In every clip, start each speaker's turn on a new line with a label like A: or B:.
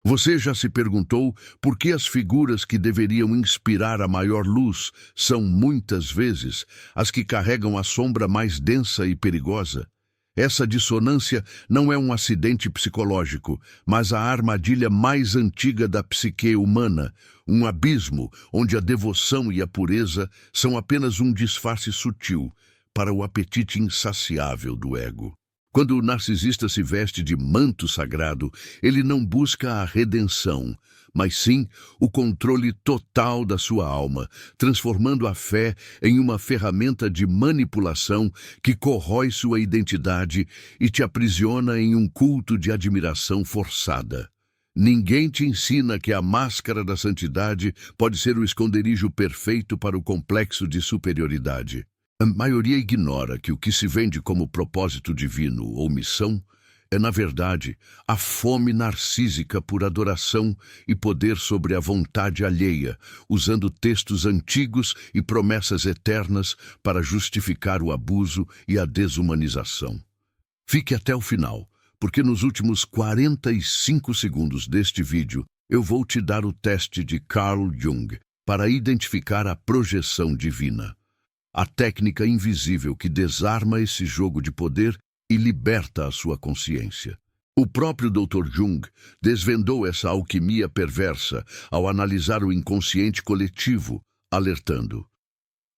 A: Você já se perguntou por que as figuras que deveriam inspirar a maior luz são, muitas vezes, as que carregam a sombra mais densa e perigosa? Essa dissonância não é um acidente psicológico, mas a armadilha mais antiga da psique humana, um abismo onde a devoção e a pureza são apenas um disfarce sutil para o apetite insaciável do ego. Quando o narcisista se veste de manto sagrado, ele não busca a redenção, mas sim o controle total da sua alma, transformando a fé em uma ferramenta de manipulação que corrói sua identidade e te aprisiona em um culto de admiração forçada. Ninguém te ensina que a máscara da santidade pode ser o esconderijo perfeito para o complexo de superioridade. A maioria ignora que o que se vende como propósito divino ou missão é, na verdade, a fome narcísica por adoração e poder sobre a vontade alheia, usando textos antigos e promessas eternas para justificar o abuso e a desumanização. Fique até o final, porque nos últimos 45 segundos deste vídeo eu vou te dar o teste de Carl Jung para identificar a projeção divina. A técnica invisível que desarma esse jogo de poder e liberta a sua consciência. O próprio Dr. Jung desvendou essa alquimia perversa ao analisar o inconsciente coletivo, alertando: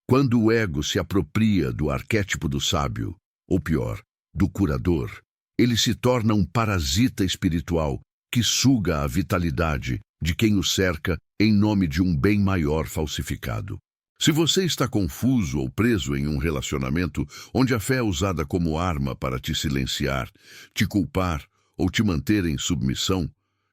A: quando o ego se apropria do arquétipo do sábio, ou pior, do curador, ele se torna um parasita espiritual que suga a vitalidade de quem o cerca em nome de um bem maior falsificado. Se você está confuso ou preso em um relacionamento onde a fé é usada como arma para te silenciar, te culpar ou te manter em submissão,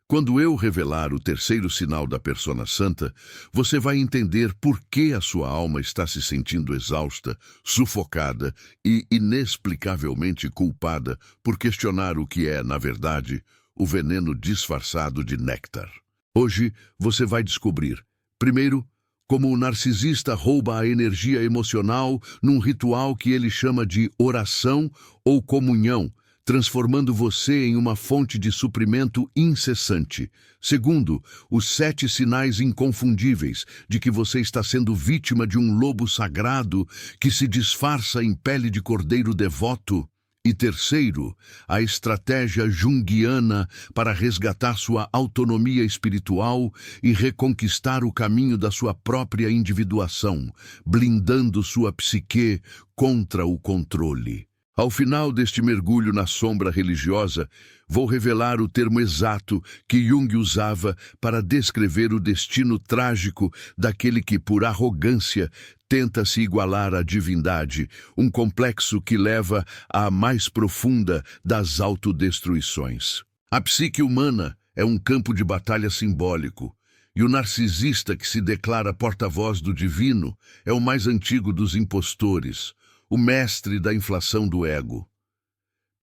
A: quando eu revelar o terceiro sinal da persona santa, você vai entender por que a sua alma está se sentindo exausta, sufocada e inexplicavelmente culpada por questionar o que é, na verdade, o veneno disfarçado de néctar. Hoje você vai descobrir, primeiro, como o narcisista rouba a energia emocional num ritual que ele chama de oração ou comunhão, transformando você em uma fonte de suprimento incessante. Segundo, os 7 sinais inconfundíveis de que você está sendo vítima de um lobo sagrado que se disfarça em pele de cordeiro devoto. E terceiro, a estratégia junguiana para resgatar sua autonomia espiritual e reconquistar o caminho da sua própria individuação, blindando sua psique contra o controle. Ao final deste mergulho na sombra religiosa, vou revelar o termo exato que Jung usava para descrever o destino trágico daquele que, por arrogância, tenta se igualar à divindade, um complexo que leva à mais profunda das autodestruições. A psique humana é um campo de batalha simbólico, e o narcisista que se declara porta-voz do divino é o mais antigo dos impostores, o mestre da inflação do ego.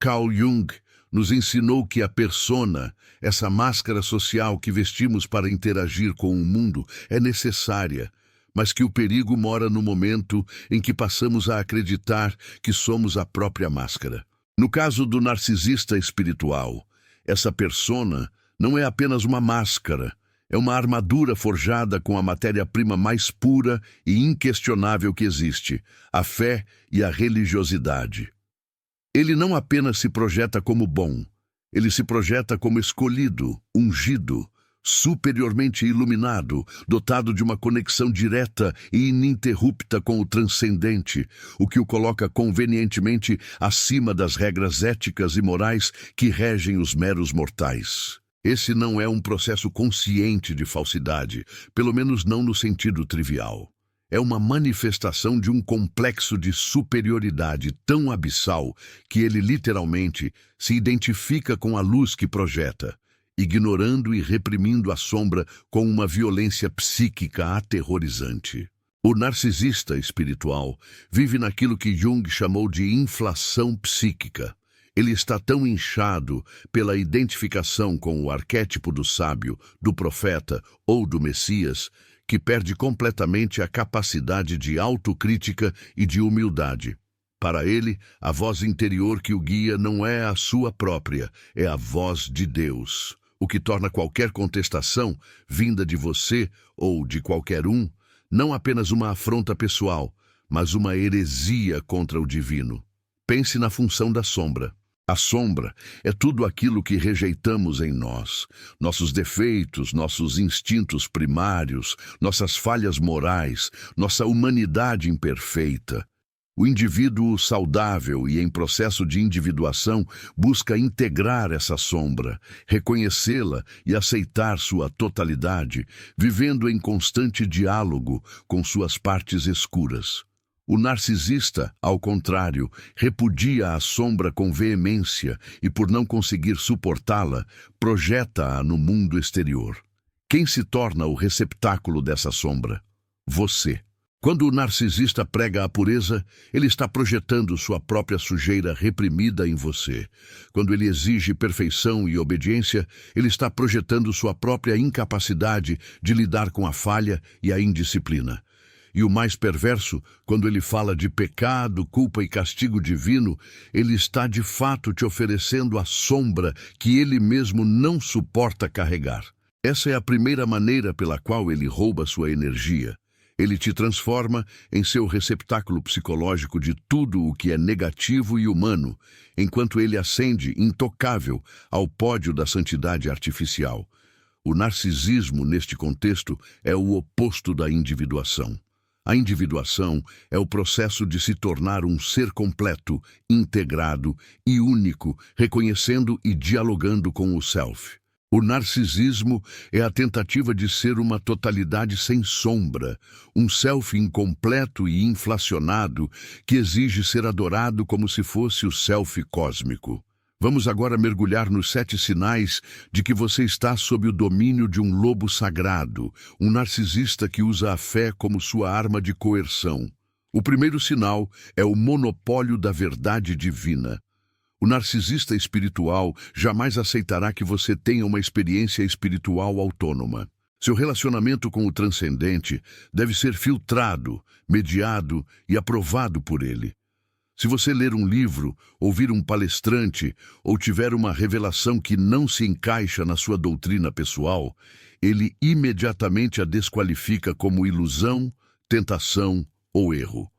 A: Carl Jung nos ensinou que a persona, essa máscara social que vestimos para interagir com o mundo, é necessária, mas que o perigo mora no momento em que passamos a acreditar que somos a própria máscara. No caso do narcisista espiritual, essa persona não é apenas uma máscara, é uma armadura forjada com a matéria-prima mais pura e inquestionável que existe, a fé e a religiosidade. Ele não apenas se projeta como bom, ele se projeta como escolhido, ungido, superiormente iluminado, dotado de uma conexão direta e ininterrupta com o transcendente, o que o coloca convenientemente acima das regras éticas e morais que regem os meros mortais. Esse não é um processo consciente de falsidade, pelo menos não no sentido trivial. É uma manifestação de um complexo de superioridade tão abissal que ele literalmente se identifica com a luz que projeta, ignorando e reprimindo a sombra com uma violência psíquica aterrorizante. O narcisista espiritual vive naquilo que Jung chamou de inflação psíquica. Ele está tão inchado pela identificação com o arquétipo do sábio, do profeta ou do Messias, que perde completamente a capacidade de autocrítica e de humildade. Para ele, a voz interior que o guia não é a sua própria, é a voz de Deus. o que torna qualquer contestação, vinda de você ou de qualquer um, não apenas uma afronta pessoal, mas uma heresia contra o divino. Pense na função da sombra. A sombra é tudo aquilo que rejeitamos em nós, nossos defeitos, nossos instintos primários, nossas falhas morais, nossa humanidade imperfeita. O indivíduo saudável e em processo de individuação busca integrar essa sombra, reconhecê-la e aceitar sua totalidade, vivendo em constante diálogo com suas partes escuras. O narcisista, ao contrário, repudia a sombra com veemência e, por não conseguir suportá-la, projeta-a no mundo exterior. Quem se torna o receptáculo dessa sombra? Você. Quando o narcisista prega a pureza, ele está projetando sua própria sujeira reprimida em você. Quando ele exige perfeição e obediência, ele está projetando sua própria incapacidade de lidar com a falha e a indisciplina. E o mais perverso, quando ele fala de pecado, culpa e castigo divino, ele está de fato te oferecendo a sombra que ele mesmo não suporta carregar. Essa é a primeira maneira pela qual ele rouba sua energia. Ele te transforma em seu receptáculo psicológico de tudo o que é negativo e humano, enquanto ele ascende, intocável, ao pódio da santidade artificial. O narcisismo, neste contexto, é o oposto da individuação. A individuação é o processo de se tornar um ser completo, integrado e único, reconhecendo e dialogando com o self. O narcisismo é a tentativa de ser uma totalidade sem sombra, um self incompleto e inflacionado que exige ser adorado como se fosse o self cósmico. Vamos agora mergulhar nos 7 sinais de que você está sob o domínio de um lobo sagrado, um narcisista que usa a fé como sua arma de coerção. O primeiro sinal é o monopólio da verdade divina. O narcisista espiritual jamais aceitará que você tenha uma experiência espiritual autônoma. Seu relacionamento com o transcendente deve ser filtrado, mediado e aprovado por ele. Se você ler um livro, ouvir um palestrante ou tiver uma revelação que não se encaixa na sua doutrina pessoal, ele imediatamente a desqualifica como ilusão, tentação ou erro.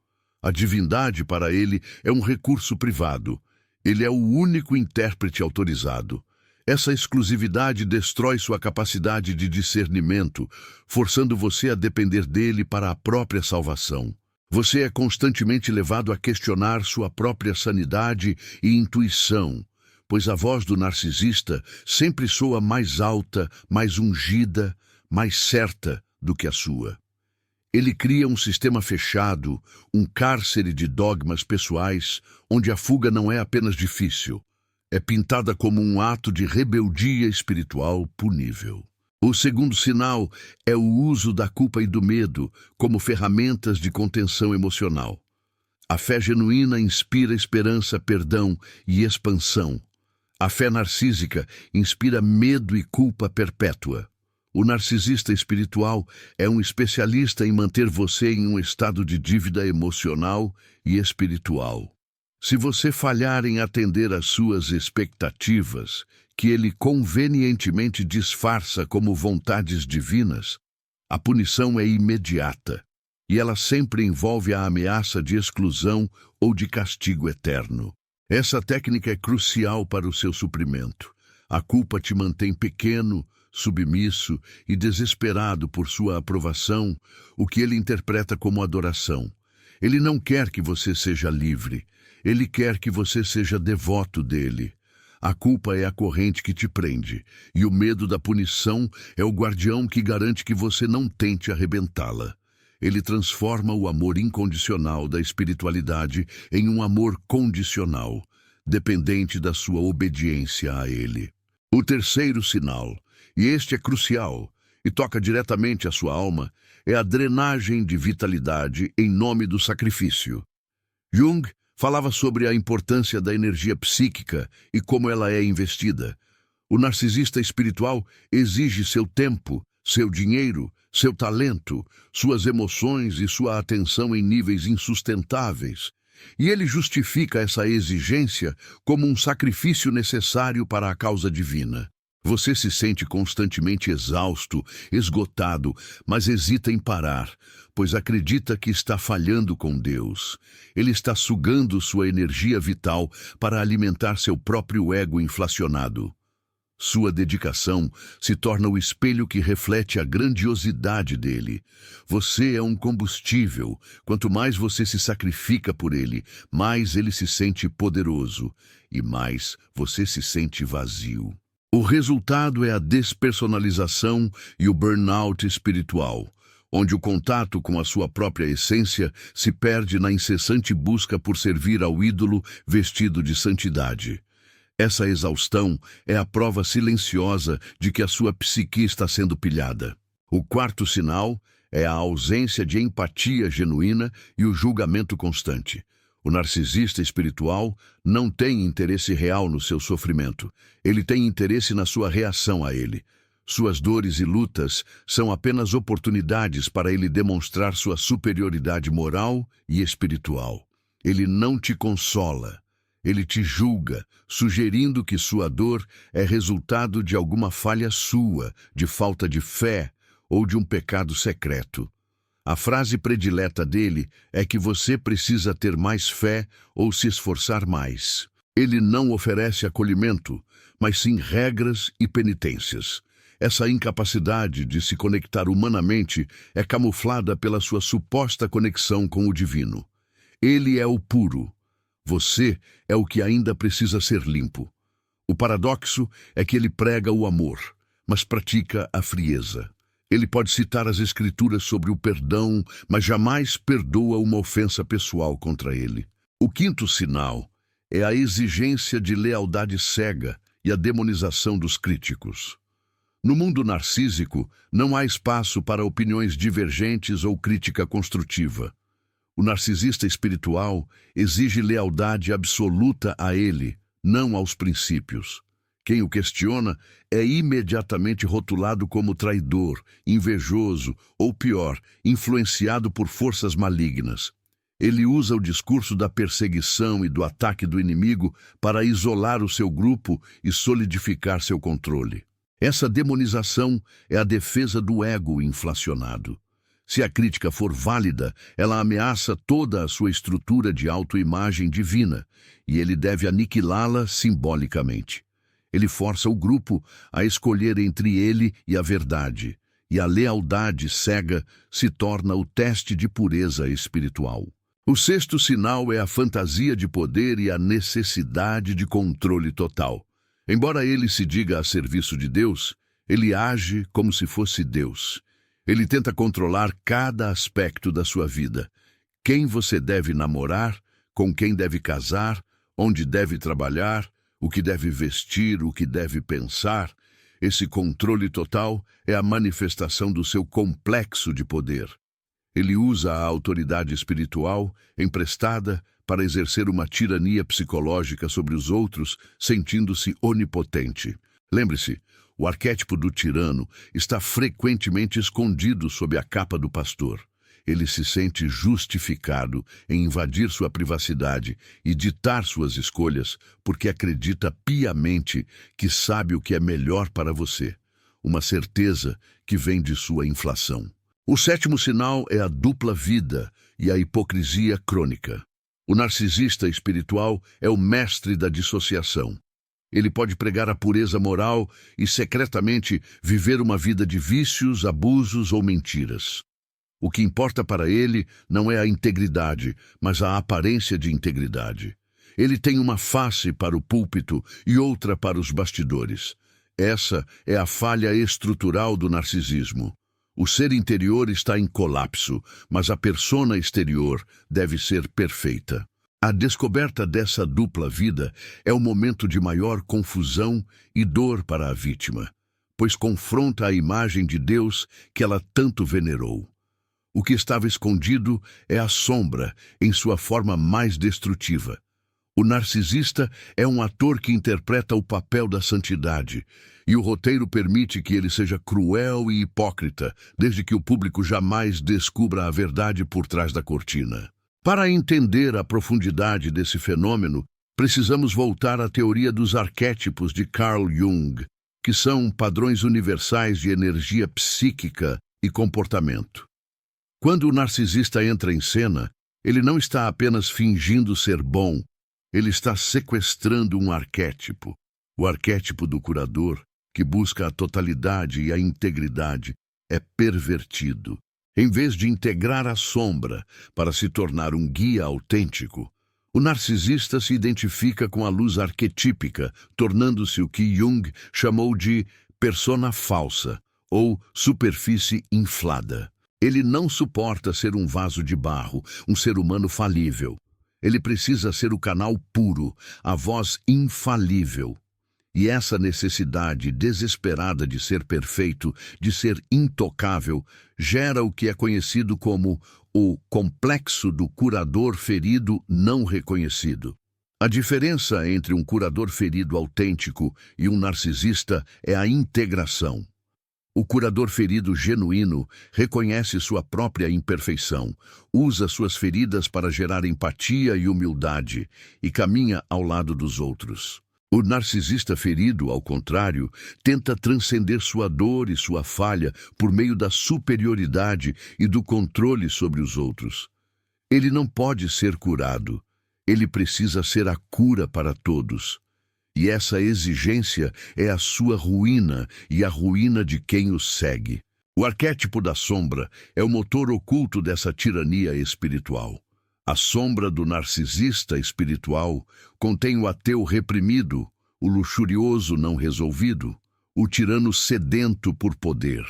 A: A divindade, para ele, é um recurso privado. Ele é o único intérprete autorizado. Essa exclusividade destrói sua capacidade de discernimento, forçando você a depender dele para a própria salvação. Você é constantemente levado a questionar sua própria sanidade e intuição, pois a voz do narcisista sempre soa mais alta, mais ungida, mais certa do que a sua. Ele cria um sistema fechado, um cárcere de dogmas pessoais, onde a fuga não é apenas difícil, é pintada como um ato de rebeldia espiritual punível. O segundo sinal é o uso da culpa e do medo como ferramentas de contenção emocional. A fé genuína inspira esperança, perdão e expansão. A fé narcísica inspira medo e culpa perpétua. O narcisista espiritual é um especialista em manter você em um estado de dívida emocional e espiritual. Se você falhar em atender às suas expectativas, que ele convenientemente disfarça como vontades divinas, a punição é imediata, e ela sempre envolve a ameaça de exclusão ou de castigo eterno. Essa técnica é crucial para o seu suprimento. A culpa te mantém pequeno, submisso e desesperado por sua aprovação, o que ele interpreta como adoração. Ele não quer que você seja livre, ele quer que você seja devoto dele. A culpa é a corrente que te prende, e o medo da punição é o guardião que garante que você não tente arrebentá-la. Ele transforma o amor incondicional da espiritualidade em um amor condicional, dependente da sua obediência a ele. O terceiro sinal, e este é crucial, e toca diretamente à sua alma, é a drenagem de vitalidade em nome do sacrifício. Jung falava sobre a importância da energia psíquica e como ela é investida. O narcisista espiritual exige seu tempo, seu dinheiro, seu talento, suas emoções e sua atenção em níveis insustentáveis. E ele justifica essa exigência como um sacrifício necessário para a causa divina. Você se sente constantemente exausto, esgotado, mas hesita em parar, pois acredita que está falhando com Deus. Ele está sugando sua energia vital para alimentar seu próprio ego inflacionado. Sua dedicação se torna o espelho que reflete a grandiosidade dele. Você é um combustível. Quanto mais você se sacrifica por ele, mais ele se sente poderoso e mais você se sente vazio. O resultado é a despersonalização e o burnout espiritual, onde o contato com a sua própria essência se perde na incessante busca por servir ao ídolo vestido de santidade. Essa exaustão é a prova silenciosa de que a sua psique está sendo pilhada. O quarto sinal é a ausência de empatia genuína e o julgamento constante. O narcisista espiritual não tem interesse real no seu sofrimento. Ele tem interesse na sua reação a ele. Suas dores e lutas são apenas oportunidades para ele demonstrar sua superioridade moral e espiritual. Ele não te consola. Ele te julga, sugerindo que sua dor é resultado de alguma falha sua, de falta de fé ou de um pecado secreto. A frase predileta dele é que você precisa ter mais fé ou se esforçar mais. Ele não oferece acolhimento, mas sim regras e penitências. Essa incapacidade de se conectar humanamente é camuflada pela sua suposta conexão com o divino. Ele é o puro. Você é o que ainda precisa ser limpo. O paradoxo é que ele prega o amor, mas pratica a frieza. Ele pode citar as escrituras sobre o perdão, mas jamais perdoa uma ofensa pessoal contra ele. O quinto sinal é a exigência de lealdade cega e a demonização dos críticos. No mundo narcísico, não há espaço para opiniões divergentes ou crítica construtiva. O narcisista espiritual exige lealdade absoluta a ele, não aos princípios. Quem o questiona é imediatamente rotulado como traidor, invejoso ou, pior, influenciado por forças malignas. Ele usa o discurso da perseguição e do ataque do inimigo para isolar o seu grupo e solidificar seu controle. Essa demonização é a defesa do ego inflacionado. Se a crítica for válida, ela ameaça toda a sua estrutura de autoimagem divina, e ele deve aniquilá-la simbolicamente. Ele força o grupo a escolher entre ele e a verdade, e a lealdade cega se torna o teste de pureza espiritual. O sexto sinal é a fantasia de poder e a necessidade de controle total. Embora ele se diga a serviço de Deus, ele age como se fosse Deus. Ele tenta controlar cada aspecto da sua vida. Quem você deve namorar, com quem deve casar, onde deve trabalhar, o que deve vestir, o que deve pensar. Esse controle total é a manifestação do seu complexo de poder. Ele usa a autoridade espiritual emprestada para exercer uma tirania psicológica sobre os outros, sentindo-se onipotente. Lembre-se, o arquétipo do tirano está frequentemente escondido sob a capa do pastor. Ele se sente justificado em invadir sua privacidade e ditar suas escolhas porque acredita piamente que sabe o que é melhor para você. Uma certeza que vem de sua inflação. O sétimo sinal é a dupla vida e a hipocrisia crônica. O narcisista espiritual é o mestre da dissociação. Ele pode pregar a pureza moral e secretamente viver uma vida de vícios, abusos ou mentiras. O que importa para ele não é a integridade, mas a aparência de integridade. Ele tem uma face para o púlpito e outra para os bastidores. Essa é a falha estrutural do narcisismo. O ser interior está em colapso, mas a persona exterior deve ser perfeita. A descoberta dessa dupla vida é o momento de maior confusão e dor para a vítima, pois confronta a imagem de Deus que ela tanto venerou. O que estava escondido é a sombra em sua forma mais destrutiva. O narcisista é um ator que interpreta o papel da santidade, e o roteiro permite que ele seja cruel e hipócrita, desde que o público jamais descubra a verdade por trás da cortina. Para entender a profundidade desse fenômeno, precisamos voltar à teoria dos arquétipos de Carl Jung, que são padrões universais de energia psíquica e comportamento. Quando o narcisista entra em cena, ele não está apenas fingindo ser bom, ele está sequestrando um arquétipo, o arquétipo do curador, que busca a totalidade e a integridade, é pervertido. Em vez de integrar a sombra para se tornar um guia autêntico, o narcisista se identifica com a luz arquetípica, tornando-se o que Jung chamou de persona falsa ou superfície inflada. Ele não suporta ser um vaso de barro, um ser humano falível. Ele precisa ser o canal puro, a voz infalível. E essa necessidade desesperada de ser perfeito, de ser intocável, gera o que é conhecido como o complexo do curador ferido não reconhecido. A diferença entre um curador ferido autêntico e um narcisista é a integração. O curador ferido genuíno reconhece sua própria imperfeição, usa suas feridas para gerar empatia e humildade e caminha ao lado dos outros. O narcisista ferido, ao contrário, tenta transcender sua dor e sua falha por meio da superioridade e do controle sobre os outros. Ele não pode ser curado, ele precisa ser a cura para todos. E essa exigência é a sua ruína e a ruína de quem o segue. O arquétipo da sombra é o motor oculto dessa tirania espiritual. A sombra do narcisista espiritual contém o ateu reprimido, o luxurioso não resolvido, o tirano sedento por poder.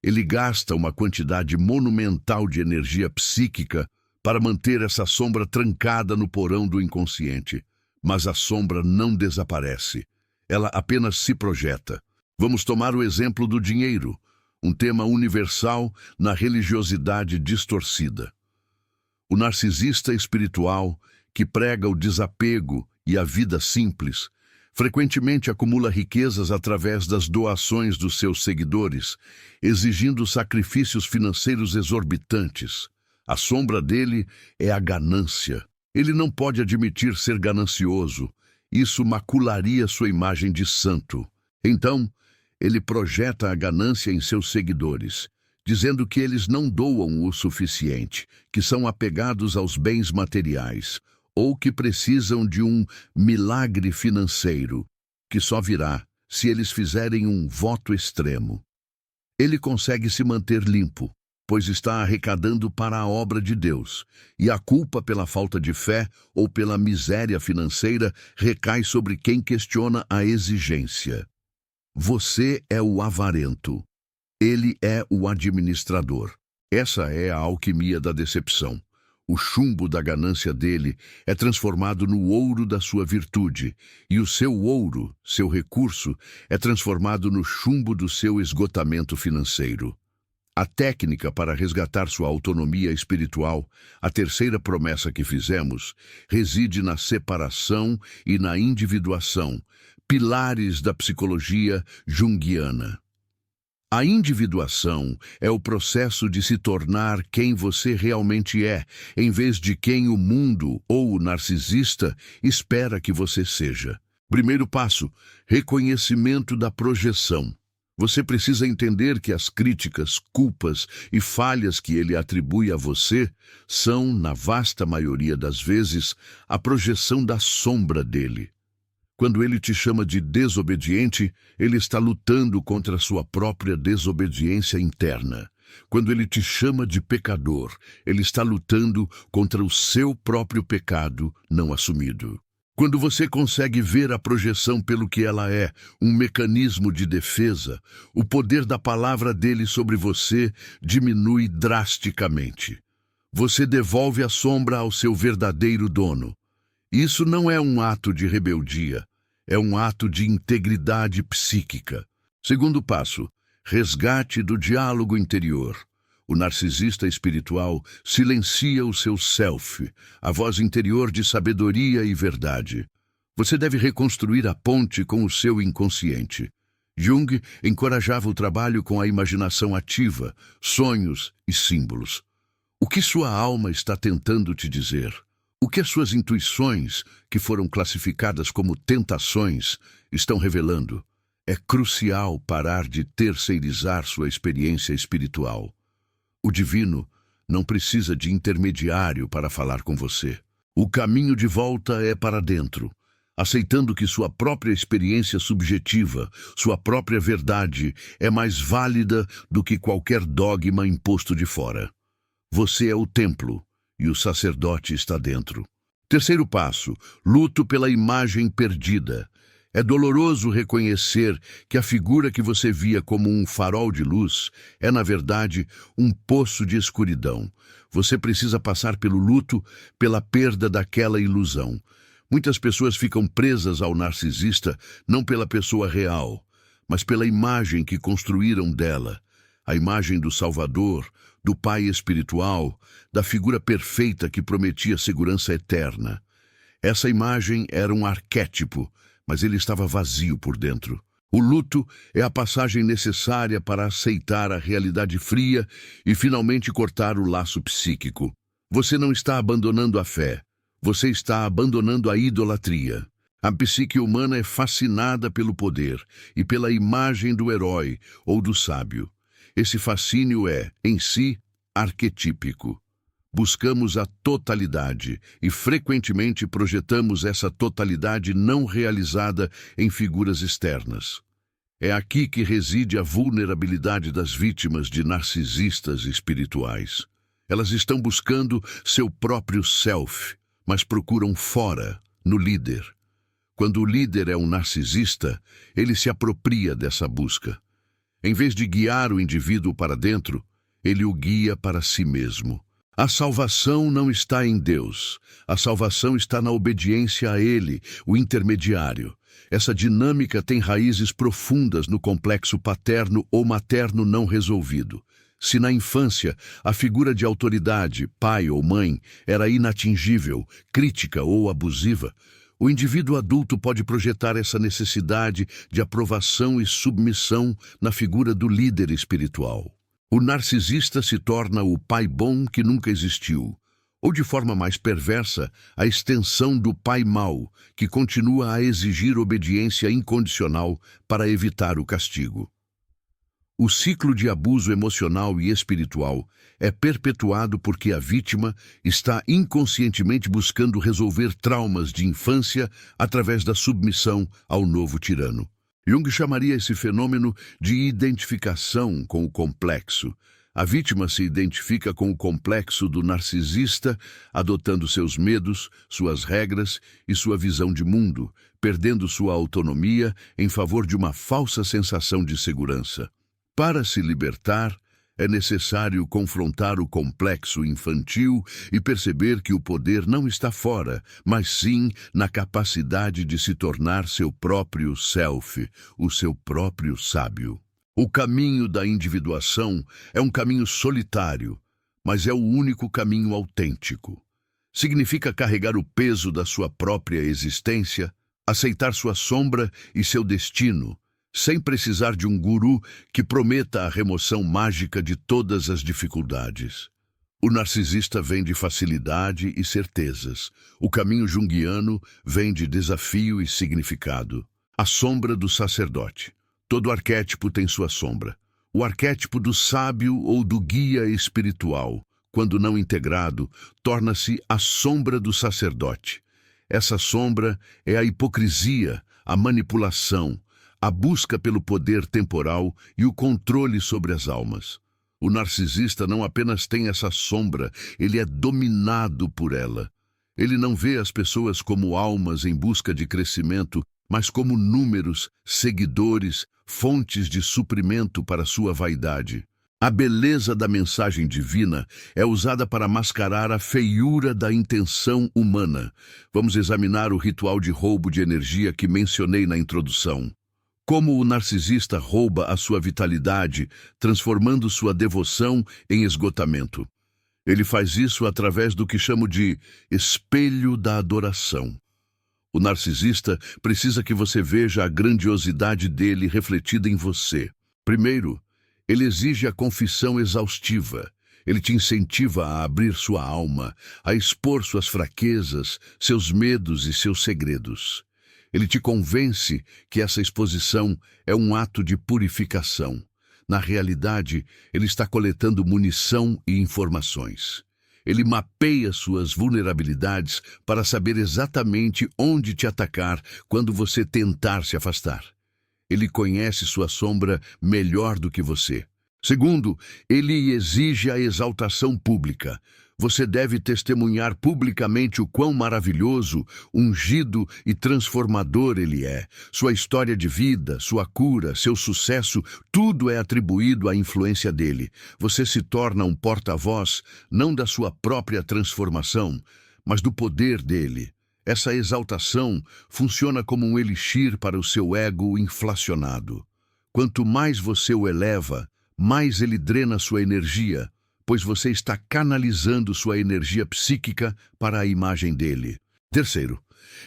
A: Ele gasta uma quantidade monumental de energia psíquica para manter essa sombra trancada no porão do inconsciente. Mas a sombra não desaparece. Ela apenas se projeta. Vamos tomar o exemplo do dinheiro, um tema universal na religiosidade distorcida. O narcisista espiritual, que prega o desapego e a vida simples, frequentemente acumula riquezas através das doações dos seus seguidores, exigindo sacrifícios financeiros exorbitantes. A sombra dele é a ganância. Ele não pode admitir ser ganancioso. Isso macularia sua imagem de santo. Então, ele projeta a ganância em seus seguidores, dizendo que eles não doam o suficiente, que são apegados aos bens materiais, ou que precisam de um milagre financeiro, que só virá se eles fizerem um voto extremo. Ele consegue se manter limpo, pois está arrecadando para a obra de Deus, e a culpa pela falta de fé ou pela miséria financeira recai sobre quem questiona a exigência. Você é o avarento. Ele é o administrador. Essa é a alquimia da decepção. O chumbo da ganância dele é transformado no ouro da sua virtude, e o seu ouro, seu recurso, é transformado no chumbo do seu esgotamento financeiro. A técnica para resgatar sua autonomia espiritual, a terceira promessa que fizemos, reside na separação e na individuação, pilares da psicologia junguiana. A individuação é o processo de se tornar quem você realmente é, em vez de quem o mundo ou o narcisista espera que você seja. Primeiro passo: reconhecimento da projeção. Você precisa entender que as críticas, culpas e falhas que ele atribui a você são, na vasta maioria das vezes, a projeção da sombra dele. Quando ele te chama de desobediente, ele está lutando contra a sua própria desobediência interna. Quando ele te chama de pecador, ele está lutando contra o seu próprio pecado não assumido. Quando você consegue ver a projeção pelo que ela é, um mecanismo de defesa, o poder da palavra dele sobre você diminui drasticamente. Você devolve a sombra ao seu verdadeiro dono. Isso não é um ato de rebeldia, é um ato de integridade psíquica. Segundo passo: resgate do diálogo interior. O narcisista espiritual silencia o seu self, a voz interior de sabedoria e verdade. Você deve reconstruir a ponte com o seu inconsciente. Jung encorajava o trabalho com a imaginação ativa, sonhos e símbolos. O que sua alma está tentando te dizer? O que as suas intuições, que foram classificadas como tentações, estão revelando? É crucial parar de terceirizar sua experiência espiritual. O divino não precisa de intermediário para falar com você. O caminho de volta é para dentro, aceitando que sua própria experiência subjetiva, sua própria verdade, é mais válida do que qualquer dogma imposto de fora. Você é o templo e o sacerdote está dentro. Terceiro passo: luto pela imagem perdida. É doloroso reconhecer que a figura que você via como um farol de luz é, na verdade, um poço de escuridão. Você precisa passar pelo luto, pela perda daquela ilusão. Muitas pessoas ficam presas ao narcisista não pela pessoa real, mas pela imagem que construíram dela. A imagem do Salvador, do Pai espiritual, da figura perfeita que prometia segurança eterna. Essa imagem era um arquétipo, mas ele estava vazio por dentro. O luto é a passagem necessária para aceitar a realidade fria e finalmente cortar o laço psíquico. Você não está abandonando a fé, você está abandonando a idolatria. A psique humana é fascinada pelo poder e pela imagem do herói ou do sábio. Esse fascínio é, em si, arquetípico. Buscamos a totalidade e frequentemente projetamos essa totalidade não realizada em figuras externas. É aqui que reside a vulnerabilidade das vítimas de narcisistas espirituais. Elas estão buscando seu próprio self, mas procuram fora, no líder. Quando o líder é um narcisista, ele se apropria dessa busca. Em vez de guiar o indivíduo para dentro, ele o guia para si mesmo. A salvação não está em Deus. A salvação está na obediência a Ele, o intermediário. Essa dinâmica tem raízes profundas no complexo paterno ou materno não resolvido. Se na infância a figura de autoridade, pai ou mãe, era inatingível, crítica ou abusiva, o indivíduo adulto pode projetar essa necessidade de aprovação e submissão na figura do líder espiritual. O narcisista se torna o pai bom que nunca existiu, ou de forma mais perversa, a extensão do pai mau, que continua a exigir obediência incondicional para evitar o castigo. O ciclo de abuso emocional e espiritual é perpetuado porque a vítima está inconscientemente buscando resolver traumas de infância através da submissão ao novo tirano. Jung chamaria esse fenômeno de identificação com o complexo. A vítima se identifica com o complexo do narcisista, adotando seus medos, suas regras e sua visão de mundo, perdendo sua autonomia em favor de uma falsa sensação de segurança. Para se libertar, é necessário confrontar o complexo infantil e perceber que o poder não está fora, mas sim na capacidade de se tornar seu próprio self, o seu próprio sábio. O caminho da individuação é um caminho solitário, mas é o único caminho autêntico. Significa carregar o peso da sua própria existência, aceitar sua sombra e seu destino, sem precisar de um guru que prometa a remoção mágica de todas as dificuldades. O narcisista vem de facilidade e certezas. O caminho junguiano vem de desafio e significado. A sombra do sacerdote. Todo arquétipo tem sua sombra. O arquétipo do sábio ou do guia espiritual, quando não integrado, torna-se a sombra do sacerdote. Essa sombra é a hipocrisia, a manipulação, a busca pelo poder temporal e o controle sobre as almas. O narcisista não apenas tem essa sombra, ele é dominado por ela. Ele não vê as pessoas como almas em busca de crescimento, mas como números, seguidores, fontes de suprimento para sua vaidade. A beleza da mensagem divina é usada para mascarar a feiura da intenção humana. Vamos examinar o ritual de roubo de energia que mencionei na introdução. Como o narcisista rouba a sua vitalidade, transformando sua devoção em esgotamento. Ele faz isso através do que chamo de espelho da adoração. O narcisista precisa que você veja a grandiosidade dele refletida em você. Primeiro, ele exige a confissão exaustiva. Ele te incentiva a abrir sua alma, a expor suas fraquezas, seus medos e seus segredos. Ele te convence que essa exposição é um ato de purificação. Na realidade, ele está coletando munição e informações. Ele mapeia suas vulnerabilidades para saber exatamente onde te atacar quando você tentar se afastar. Ele conhece sua sombra melhor do que você. Segundo, ele exige a exaltação pública. Você deve testemunhar publicamente o quão maravilhoso, ungido e transformador ele é. Sua história de vida, sua cura, seu sucesso, tudo é atribuído à influência dele. Você se torna um porta-voz, não da sua própria transformação, mas do poder dele. Essa exaltação funciona como um elixir para o seu ego inflacionado. Quanto mais você o eleva, mais ele drena sua energia, pois você está canalizando sua energia psíquica para a imagem dele. Terceiro,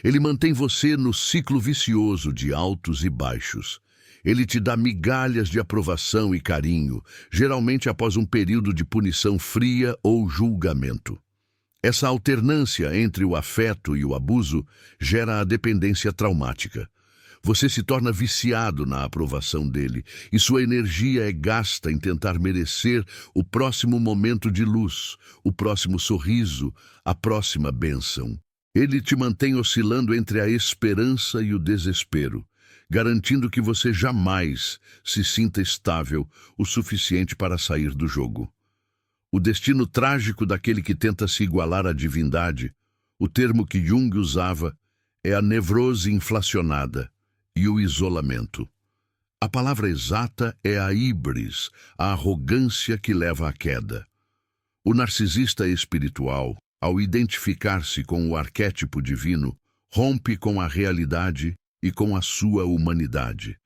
A: ele mantém você no ciclo vicioso de altos e baixos. Ele te dá migalhas de aprovação e carinho, geralmente após um período de punição fria ou julgamento. Essa alternância entre o afeto e o abuso gera a dependência traumática. Você se torna viciado na aprovação dele e sua energia é gasta em tentar merecer o próximo momento de luz, o próximo sorriso, a próxima bênção. Ele te mantém oscilando entre a esperança e o desespero, garantindo que você jamais se sinta estável o suficiente para sair do jogo. O destino trágico daquele que tenta se igualar à divindade, o termo que Jung usava, é a nevrose inflacionada e o isolamento. A palavra exata é a híbris, a arrogância que leva à queda. O narcisista espiritual, ao identificar-se com o arquétipo divino, rompe com a realidade e com a sua humanidade.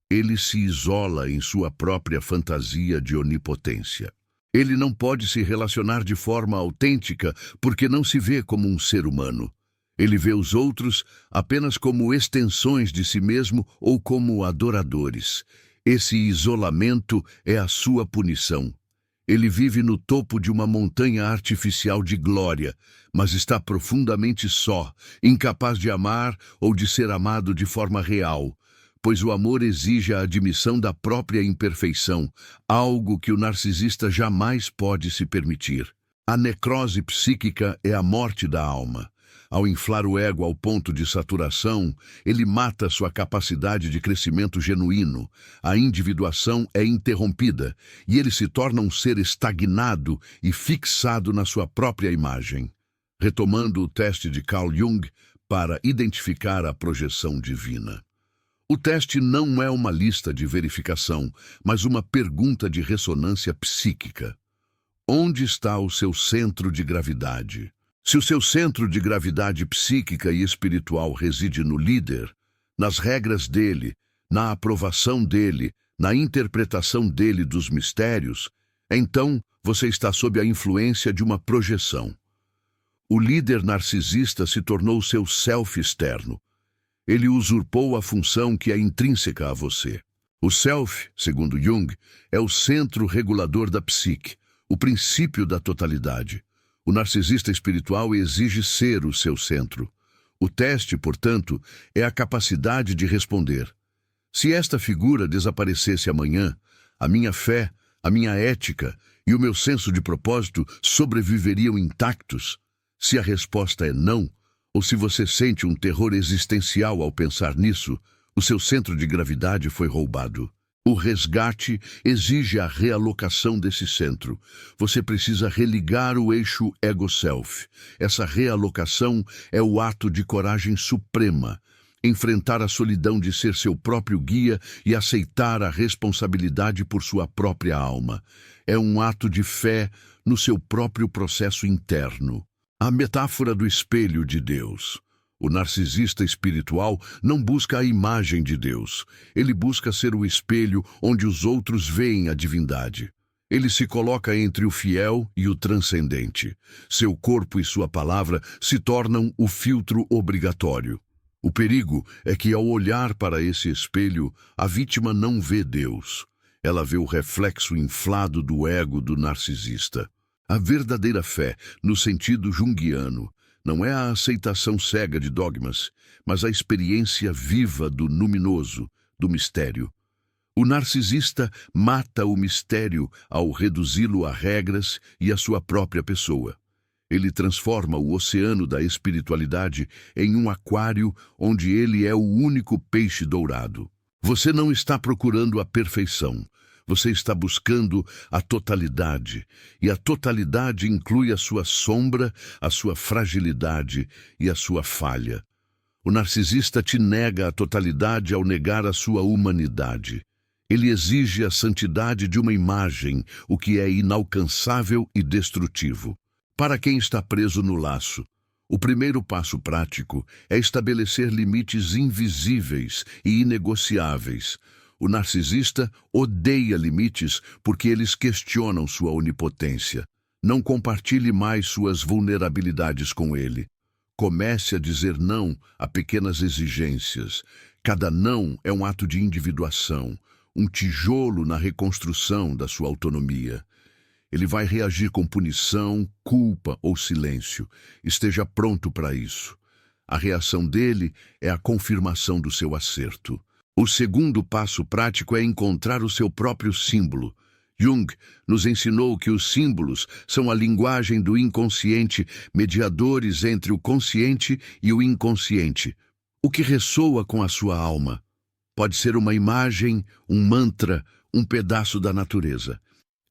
A: Ele se isola em sua própria fantasia de onipotência. Ele não pode se relacionar de forma autêntica porque não se vê como um ser humano. Ele vê os outros apenas como extensões de si mesmo ou como adoradores. Esse isolamento é a sua punição. Ele vive no topo de uma montanha artificial de glória, mas está profundamente só, incapaz de amar ou de ser amado de forma real, pois o amor exige a admissão da própria imperfeição, algo que o narcisista jamais pode se permitir. A necrose psíquica é a morte da alma. Ao inflar o ego ao ponto de saturação, ele mata sua capacidade de crescimento genuíno. A individuação é interrompida e ele se torna um ser estagnado e fixado na sua própria imagem. Retomando o teste de Carl Jung para identificar a projeção divina. O teste não é uma lista de verificação, mas uma pergunta de ressonância psíquica. Onde está o seu centro de gravidade? Se o seu centro de gravidade psíquica e espiritual reside no líder, nas regras dele, na aprovação dele, na interpretação dele dos mistérios, então você está sob a influência de uma projeção. O líder narcisista se tornou seu self externo. Ele usurpou a função que é intrínseca a você. O self, segundo Jung, é o centro regulador da psique, o princípio da totalidade. O narcisista espiritual exige ser o seu centro. O teste, portanto, é a capacidade de responder. Se esta figura desaparecesse amanhã, a minha fé, a minha ética e o meu senso de propósito sobreviveriam intactos? Se a resposta é não, ou se você sente um terror existencial ao pensar nisso, o seu centro de gravidade foi roubado. O resgate exige a realocação desse centro. Você precisa religar o eixo ego-self. Essa realocação é o ato de coragem suprema. Enfrentar a solidão de ser seu próprio guia e aceitar a responsabilidade por sua própria alma. É um ato de fé no seu próprio processo interno. A metáfora do espelho de Deus. O narcisista espiritual não busca a imagem de Deus. Ele busca ser o espelho onde os outros veem a divindade. Ele se coloca entre o fiel e o transcendente. Seu corpo e sua palavra se tornam o filtro obrigatório. O perigo é que, ao olhar para esse espelho, a vítima não vê Deus. Ela vê o reflexo inflado do ego do narcisista. A verdadeira fé, no sentido junguiano, Não é a aceitação cega de dogmas, mas a experiência viva do luminoso, do mistério. O narcisista mata o mistério ao reduzi-lo a regras e a sua própria pessoa. Ele transforma o oceano da espiritualidade em um aquário onde ele é o único peixe dourado. Você não está procurando a perfeição. Você está buscando a totalidade, e a totalidade inclui a sua sombra, a sua fragilidade e a sua falha. O narcisista te nega a totalidade ao negar a sua humanidade. Ele exige a santidade de uma imagem, o que é inalcançável e destrutivo. Para quem está preso no laço, o primeiro passo prático é estabelecer limites invisíveis e inegociáveis. O narcisista odeia limites porque eles questionam sua onipotência. Não compartilhe mais suas vulnerabilidades com ele. Comece a dizer não a pequenas exigências. Cada não é um ato de individuação, um tijolo na reconstrução da sua autonomia. Ele vai reagir com punição, culpa ou silêncio. Esteja pronto para isso. A reação dele é a confirmação do seu acerto. O segundo passo prático é encontrar o seu próprio símbolo. Jung nos ensinou que os símbolos são a linguagem do inconsciente, mediadores entre o consciente e o inconsciente. O que ressoa com a sua alma pode ser uma imagem, um mantra, um pedaço da natureza.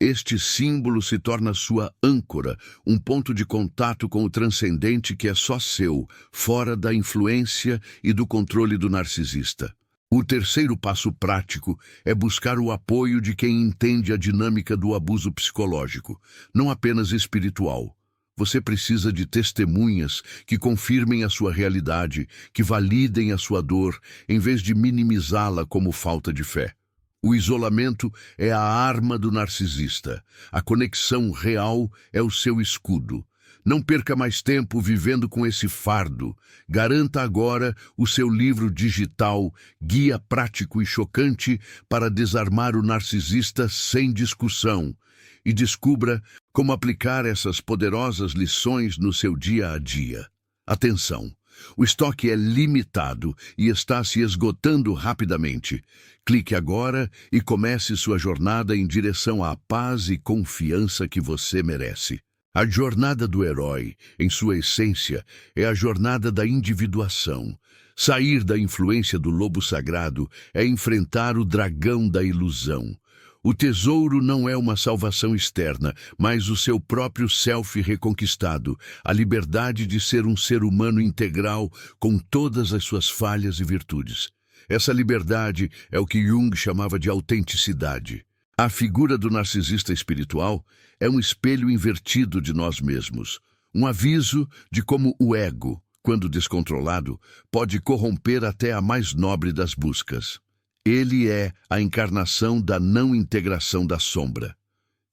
A: Este símbolo se torna sua âncora, um ponto de contato com o transcendente que é só seu, fora da influência e do controle do narcisista. O terceiro passo prático é buscar o apoio de quem entende a dinâmica do abuso psicológico, não apenas espiritual. Você precisa de testemunhas que confirmem a sua realidade, que validem a sua dor, em vez de minimizá-la como falta de fé. O isolamento é a arma do narcisista. A conexão real é o seu escudo. Não perca mais tempo vivendo com esse fardo. Garanta agora o seu livro digital, Guia Prático e Chocante para Desarmar o Narcisista Sem Discussão, e descubra como aplicar essas poderosas lições no seu dia a dia. Atenção! O estoque é limitado e está se esgotando rapidamente. Clique agora e comece sua jornada em direção à paz e confiança que você merece. A jornada do herói, em sua essência, é a jornada da individuação. Sair da influência do lobo sagrado é enfrentar o dragão da ilusão. O tesouro não é uma salvação externa, mas o seu próprio self reconquistado, a liberdade de ser um ser humano integral com todas as suas falhas e virtudes. Essa liberdade é o que Jung chamava de autenticidade. A figura do narcisista espiritual é um espelho invertido de nós mesmos, um aviso de como o ego, quando descontrolado, pode corromper até a mais nobre das buscas. Ele é a encarnação da não integração da sombra.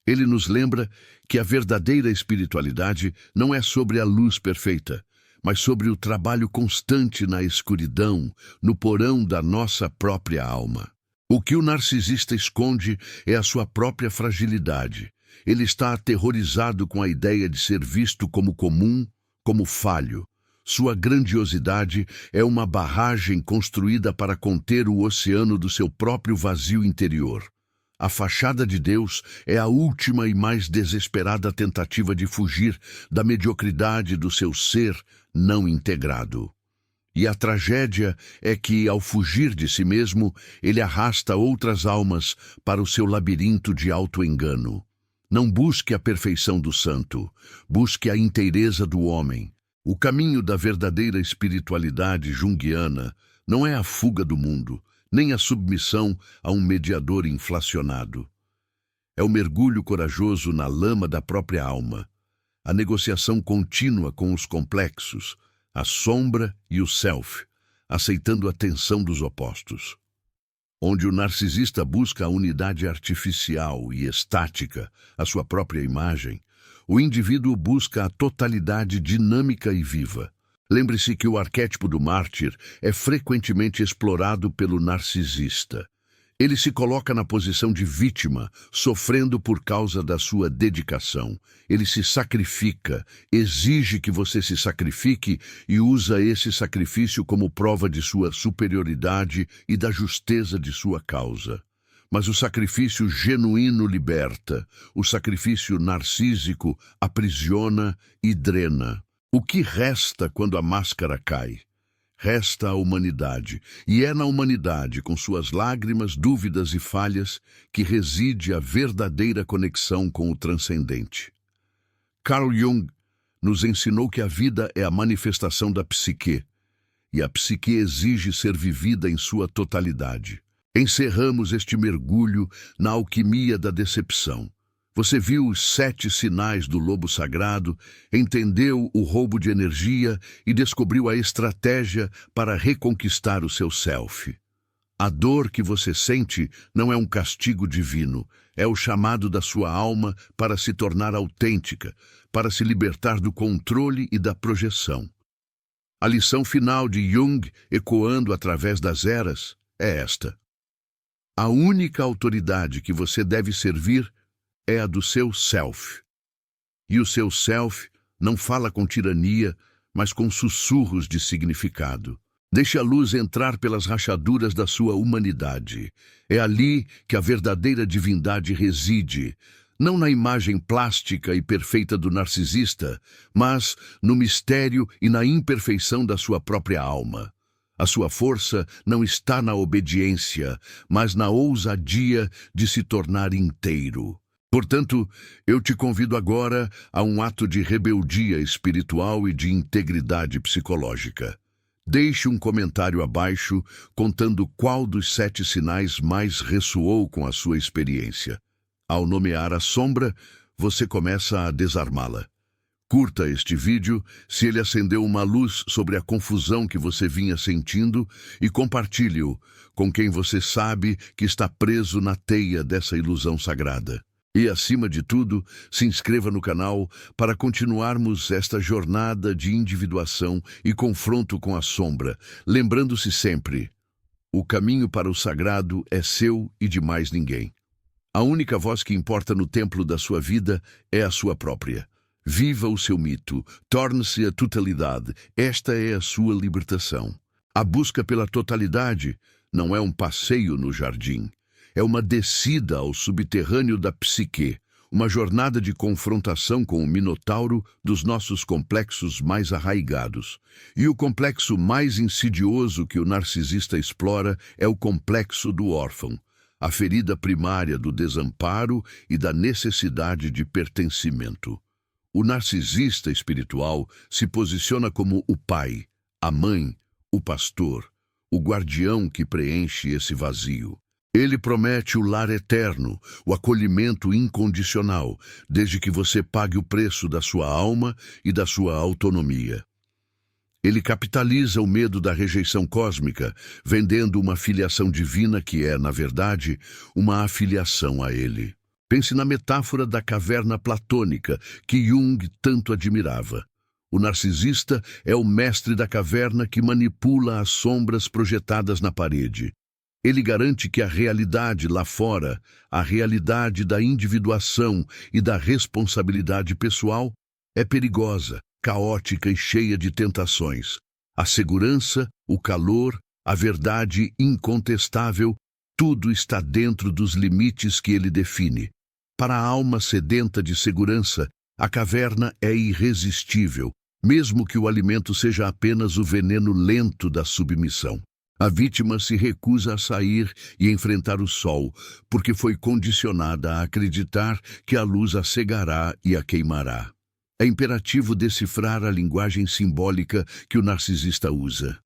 A: Ele nos lembra que a verdadeira espiritualidade não é sobre a luz perfeita, mas sobre o trabalho constante na escuridão, no porão da nossa própria alma. O que o narcisista esconde é a sua própria fragilidade. Ele está aterrorizado com a ideia de ser visto como comum, como falho. Sua grandiosidade é uma barragem construída para conter o oceano do seu próprio vazio interior. A fachada de Deus é a última e mais desesperada tentativa de fugir da mediocridade do seu ser não integrado. E a tragédia é que, ao fugir de si mesmo, ele arrasta outras almas para o seu labirinto de auto-engano. Não busque a perfeição do santo, busque a inteireza do homem. O caminho da verdadeira espiritualidade junguiana não é a fuga do mundo, nem a submissão a um mediador inflacionado. É o mergulho corajoso na lama da própria alma, a negociação contínua com os complexos, a sombra e o self, aceitando a tensão dos opostos. Onde o narcisista busca a unidade artificial e estática, a sua própria imagem, o indivíduo busca a totalidade dinâmica e viva. Lembre-se que o arquétipo do mártir é frequentemente explorado pelo narcisista. Ele se coloca na posição de vítima, sofrendo por causa da sua dedicação. Ele se sacrifica, exige que você se sacrifique e usa esse sacrifício como prova de sua superioridade e da justeza de sua causa. Mas o sacrifício genuíno liberta, o sacrifício narcísico aprisiona e drena. O que resta quando a máscara cai? Resta a humanidade, e é na humanidade, com suas lágrimas, dúvidas e falhas, que reside a verdadeira conexão com o transcendente. Carl Jung nos ensinou que a vida é a manifestação da psique, e a psique exige ser vivida em sua totalidade. Encerramos este mergulho na alquimia da decepção. Você viu os 7 sinais do lobo sagrado, entendeu o roubo de energia e descobriu a estratégia para reconquistar o seu self. A dor que você sente não é um castigo divino, é o chamado da sua alma para se tornar autêntica, para se libertar do controle e da projeção. A lição final de Jung, ecoando através das eras, é esta: a única autoridade que você deve servir é a do seu self. E o seu self não fala com tirania, mas com sussurros de significado. Deixe a luz entrar pelas rachaduras da sua humanidade. É ali que a verdadeira divindade reside, não na imagem plástica e perfeita do narcisista, mas no mistério e na imperfeição da sua própria alma. A sua força não está na obediência, mas na ousadia de se tornar inteiro. Portanto, eu te convido agora a um ato de rebeldia espiritual e de integridade psicológica. Deixe um comentário abaixo contando qual dos 7 sinais mais ressoou com a sua experiência. Ao nomear a sombra, você começa a desarmá-la. Curta este vídeo se ele acendeu uma luz sobre a confusão que você vinha sentindo e compartilhe-o com quem você sabe que está preso na teia dessa ilusão sagrada. E, acima de tudo, se inscreva no canal para continuarmos esta jornada de individuação e confronto com a sombra, lembrando-se sempre: o caminho para o sagrado é seu e de mais ninguém. A única voz que importa no templo da sua vida é a sua própria. Viva o seu mito, torne-se a totalidade, esta é a sua libertação. A busca pela totalidade não é um passeio no jardim. É uma descida ao subterrâneo da psique, uma jornada de confrontação com o minotauro dos nossos complexos mais arraigados. E o complexo mais insidioso que o narcisista explora é o complexo do órfão, a ferida primária do desamparo e da necessidade de pertencimento. O narcisista espiritual se posiciona como o pai, a mãe, o pastor, o guardião que preenche esse vazio. Ele promete o lar eterno, o acolhimento incondicional, desde que você pague o preço da sua alma e da sua autonomia. Ele capitaliza o medo da rejeição cósmica, vendendo uma filiação divina que é, na verdade, uma afiliação a ele. Pense na metáfora da caverna platônica que Jung tanto admirava. O narcisista é o mestre da caverna que manipula as sombras projetadas na parede. Ele garante que a realidade lá fora, a realidade da individuação e da responsabilidade pessoal, é perigosa, caótica e cheia de tentações. A segurança, o calor, a verdade incontestável, tudo está dentro dos limites que ele define. Para a alma sedenta de segurança, a caverna é irresistível, mesmo que o alimento seja apenas o veneno lento da submissão. A vítima se recusa a sair e enfrentar o sol, porque foi condicionada a acreditar que a luz a cegará e a queimará. É imperativo decifrar a linguagem simbólica que o narcisista usa.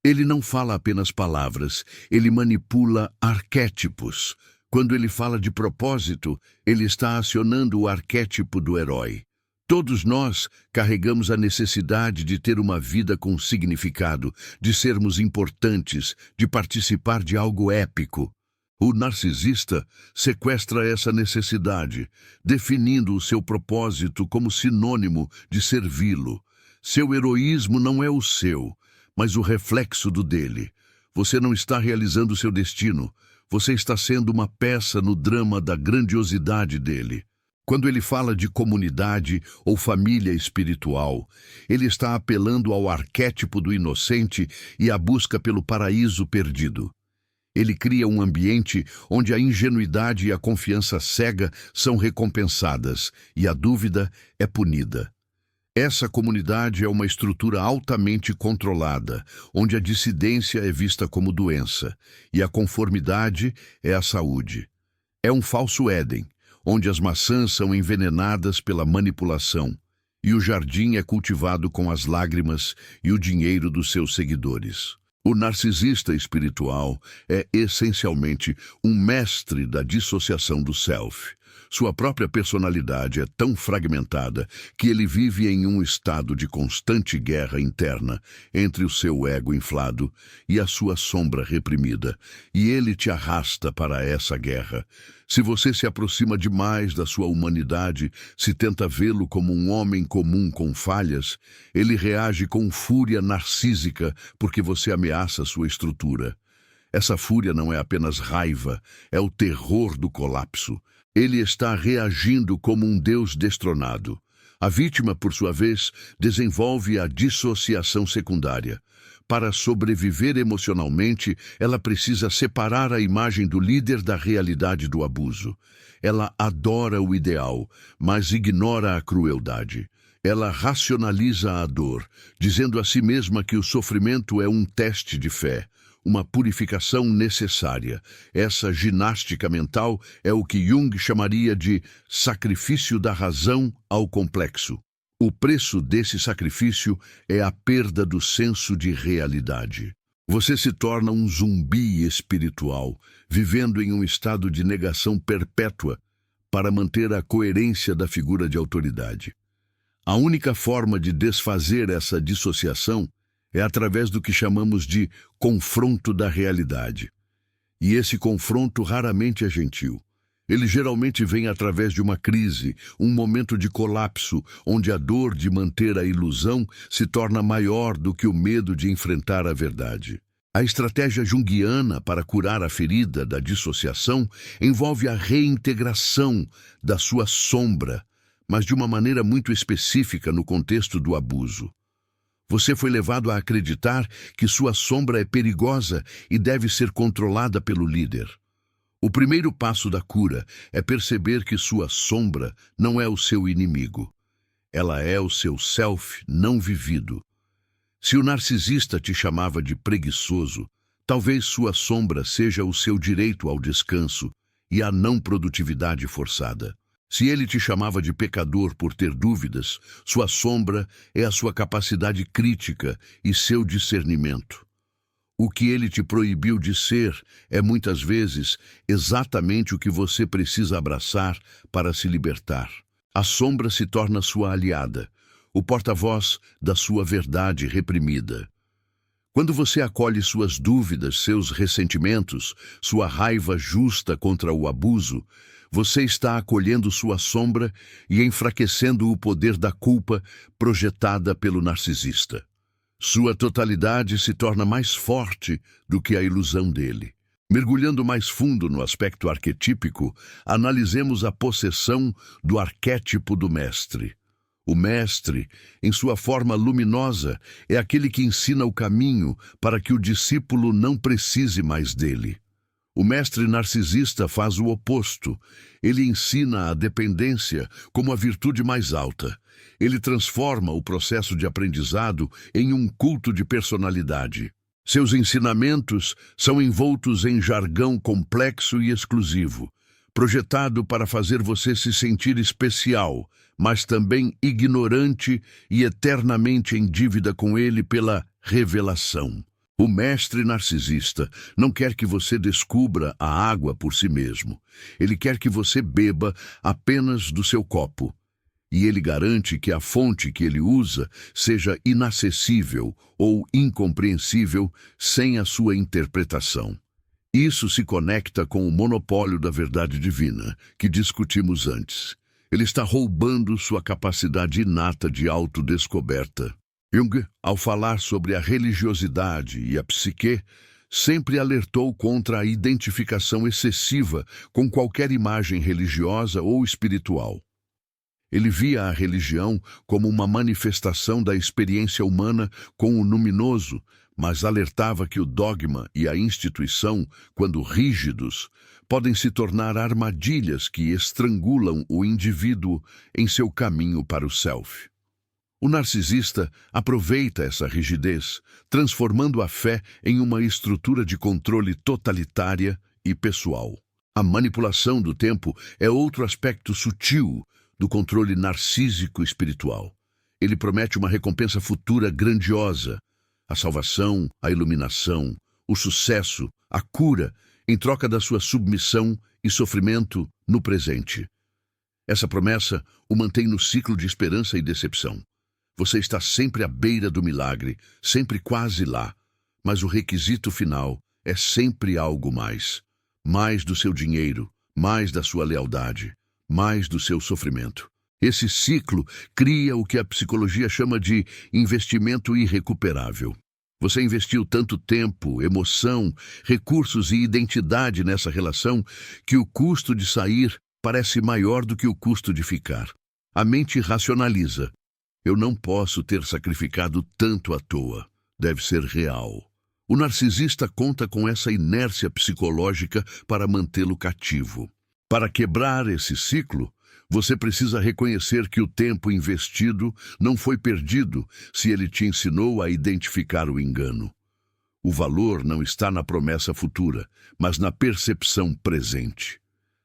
A: Ele não fala apenas palavras, ele manipula arquétipos. Quando ele fala de propósito, ele está acionando o arquétipo do herói. Todos nós carregamos a necessidade de ter uma vida com significado, de sermos importantes, de participar de algo épico. O narcisista sequestra essa necessidade, definindo o seu propósito como sinônimo de servi-lo. Seu heroísmo não é o seu, mas o reflexo do dele. Você não está realizando seu destino, Você está sendo uma peça no drama da grandiosidade dele. Quando ele fala de comunidade ou família espiritual, ele está apelando ao arquétipo do inocente e à busca pelo paraíso perdido. Ele cria um ambiente onde a ingenuidade e a confiança cega são recompensadas e a dúvida é punida. Essa comunidade é uma estrutura altamente controlada, onde a dissidência é vista como doença e a conformidade é a saúde. É um falso Éden, onde as maçãs são envenenadas pela manipulação e o jardim é cultivado com as lágrimas e o dinheiro dos seus seguidores. O narcisista espiritual é essencialmente um mestre da dissociação do self. Sua própria personalidade é tão fragmentada que ele vive em um estado de constante guerra interna entre o seu ego inflado e a sua sombra reprimida, e ele te arrasta para essa guerra. Se você se aproxima demais da sua humanidade, se tenta vê-lo como um homem comum com falhas, ele reage com fúria narcísica porque você ameaça sua estrutura. Essa fúria não é apenas raiva, é o terror do colapso. Ele está reagindo como um Deus destronado. A vítima, por sua vez, desenvolve a dissociação secundária. Para sobreviver emocionalmente, ela precisa separar a imagem do líder da realidade do abuso. Ela adora o ideal, mas ignora a crueldade. Ela racionaliza a dor, dizendo a si mesma que o sofrimento é um teste de fé, uma purificação necessária. Essa ginástica mental é o que Jung chamaria de sacrifício da razão ao complexo. O preço desse sacrifício é a perda do senso de realidade. Você se torna um zumbi espiritual, vivendo em um estado de negação perpétua para manter a coerência da figura de autoridade. A única forma de desfazer essa dissociação é através do que chamamos de confronto da realidade. E esse confronto raramente é gentil. Ele geralmente vem através de uma crise, um momento de colapso, onde a dor de manter a ilusão se torna maior do que o medo de enfrentar a verdade. A estratégia junguiana para curar a ferida da dissociação envolve a reintegração da sua sombra, mas de uma maneira muito específica no contexto do abuso. Você foi levado a acreditar que sua sombra é perigosa e deve ser controlada pelo líder. O primeiro passo da cura é perceber que sua sombra não é o seu inimigo. Ela é o seu self não vivido. Se o narcisista te chamava de preguiçoso, talvez sua sombra seja o seu direito ao descanso e à não produtividade forçada. Se ele te chamava de pecador por ter dúvidas, sua sombra é a sua capacidade crítica e seu discernimento. O que ele te proibiu de ser é muitas vezes exatamente o que você precisa abraçar para se libertar. A sombra se torna sua aliada, o porta-voz da sua verdade reprimida. Quando você acolhe suas dúvidas, seus ressentimentos, sua raiva justa contra o abuso, você está acolhendo sua sombra e enfraquecendo o poder da culpa projetada pelo narcisista. Sua totalidade se torna mais forte do que a ilusão dele. Mergulhando mais fundo no aspecto arquetípico, analisemos a possessão do arquétipo do mestre. O mestre, em sua forma luminosa, é aquele que ensina o caminho para que o discípulo não precise mais dele. O mestre narcisista faz o oposto. Ele ensina a dependência como a virtude mais alta. Ele transforma o processo de aprendizado em um culto de personalidade. Seus ensinamentos são envoltos em jargão complexo e exclusivo, projetado para fazer você se sentir especial, mas também ignorante e eternamente em dívida com ele pela revelação. O mestre narcisista não quer que você descubra a água por si mesmo. Ele quer que você beba apenas do seu copo. E ele garante que a fonte que ele usa seja inacessível ou incompreensível sem a sua interpretação. Isso se conecta com o monopólio da verdade divina, que discutimos antes. Ele está roubando sua capacidade inata de autodescoberta. Jung, ao falar sobre a religiosidade e a psique, sempre alertou contra a identificação excessiva com qualquer imagem religiosa ou espiritual. Ele via a religião como uma manifestação da experiência humana com o luminoso, mas alertava que o dogma e a instituição, quando rígidos, podem se tornar armadilhas que estrangulam o indivíduo em seu caminho para o self. O narcisista aproveita essa rigidez, transformando a fé em uma estrutura de controle totalitária e pessoal. A manipulação do tempo é outro aspecto sutil do controle narcísico espiritual. Ele promete uma recompensa futura grandiosa, a salvação, a iluminação, o sucesso, a cura, em troca da sua submissão e sofrimento no presente. Essa promessa o mantém no ciclo de esperança e decepção. Você está sempre à beira do milagre, sempre quase lá, mas o requisito final é sempre algo mais. Mais do seu dinheiro, mais da sua lealdade, mais do seu sofrimento. Esse ciclo cria o que a psicologia chama de investimento irrecuperável. Você investiu tanto tempo, emoção, recursos e identidade nessa relação que o custo de sair parece maior do que o custo de ficar. A mente racionaliza. Eu não posso ter sacrificado tanto à toa. Deve ser real. O narcisista conta com essa inércia psicológica para mantê-lo cativo. Para quebrar esse ciclo, você precisa reconhecer que o tempo investido não foi perdido se ele te ensinou a identificar o engano. O valor não está na promessa futura, mas na percepção presente.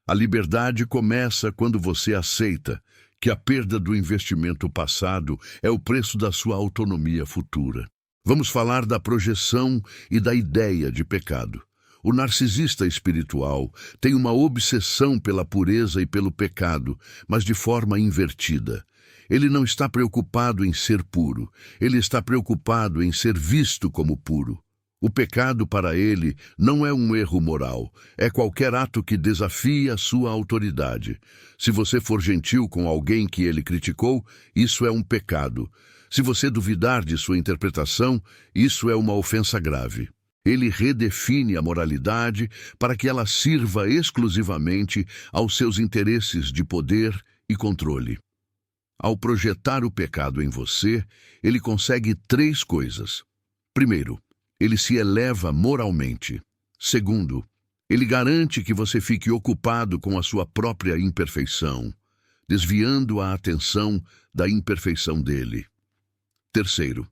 A: A liberdade começa quando você aceita que a perda do investimento passado é o preço da sua autonomia futura. Vamos falar da projeção e da ideia de pecado. O narcisista espiritual tem uma obsessão pela pureza e pelo pecado, mas de forma invertida. Ele não está preocupado em ser puro, ele está preocupado em ser visto como puro. O pecado para ele não é um erro moral, é qualquer ato que desafie a sua autoridade. Se você for gentil com alguém que ele criticou, isso é um pecado. Se você duvidar de sua interpretação, isso é uma ofensa grave. Ele redefine a moralidade para que ela sirva exclusivamente aos seus interesses de poder e controle. Ao projetar o pecado em você, ele consegue 3 coisas. Primeiro, ele se eleva moralmente. Segundo, ele garante que você fique ocupado com a sua própria imperfeição, desviando a atenção da imperfeição dele. Terceiro,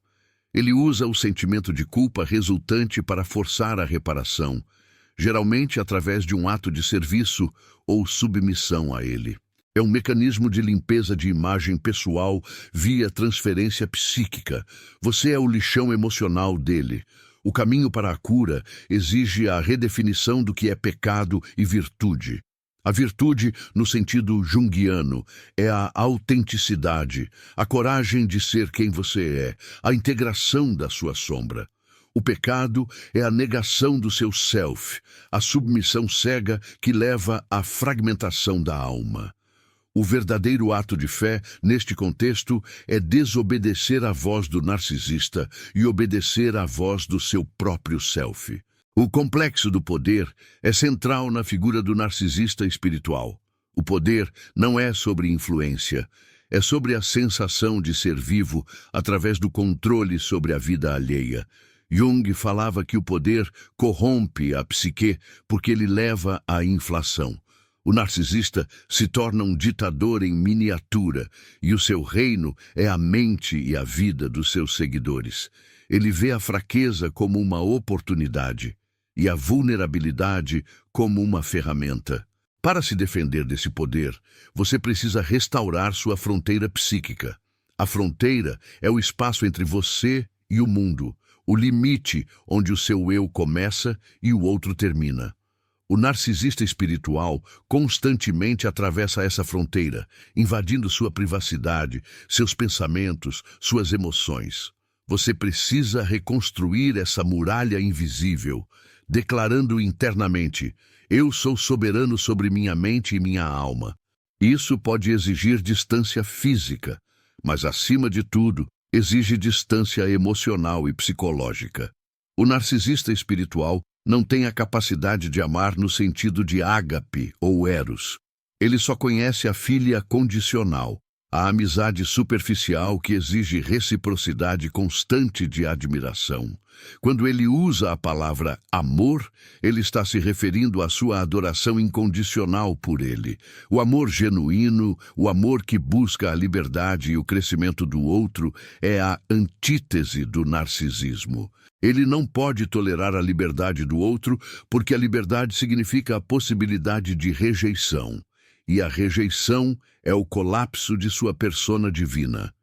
A: ele usa o sentimento de culpa resultante para forçar a reparação, geralmente através de um ato de serviço ou submissão a ele. É um mecanismo de limpeza de imagem pessoal via transferência psíquica. Você é o lixão emocional dele. O caminho para a cura exige a redefinição do que é pecado e virtude. A virtude, no sentido junguiano, é a autenticidade, a coragem de ser quem você é, a integração da sua sombra. O pecado é a negação do seu self, a submissão cega que leva à fragmentação da alma. O verdadeiro ato de fé, neste contexto, é desobedecer à voz do narcisista e obedecer à voz do seu próprio self. O complexo do poder é central na figura do narcisista espiritual. O poder não é sobre influência, é sobre a sensação de ser vivo através do controle sobre a vida alheia. Jung falava que o poder corrompe a psique porque ele leva à inflação. O narcisista se torna um ditador em miniatura e o seu reino é a mente e a vida dos seus seguidores. Ele vê a fraqueza como uma oportunidade e a vulnerabilidade como uma ferramenta. Para se defender desse poder, você precisa restaurar sua fronteira psíquica. A fronteira é o espaço entre você e o mundo, o limite onde o seu eu começa e o outro termina. O narcisista espiritual constantemente atravessa essa fronteira, invadindo sua privacidade, seus pensamentos, suas emoções. Você precisa reconstruir essa muralha invisível, declarando internamente: eu sou soberano sobre minha mente e minha alma. Isso pode exigir distância física, mas acima de tudo, exige distância emocional e psicológica. O narcisista espiritual não tem a capacidade de amar no sentido de ágape ou eros. Ele só conhece a filia condicional, a amizade superficial que exige reciprocidade constante de admiração. Quando ele usa a palavra amor, ele está se referindo à sua adoração incondicional por ele. O amor genuíno, o amor que busca a liberdade e o crescimento do outro, é a antítese do narcisismo. Ele não pode tolerar a liberdade do outro, porque a liberdade significa a possibilidade de rejeição. E a rejeição é o colapso de sua persona divina.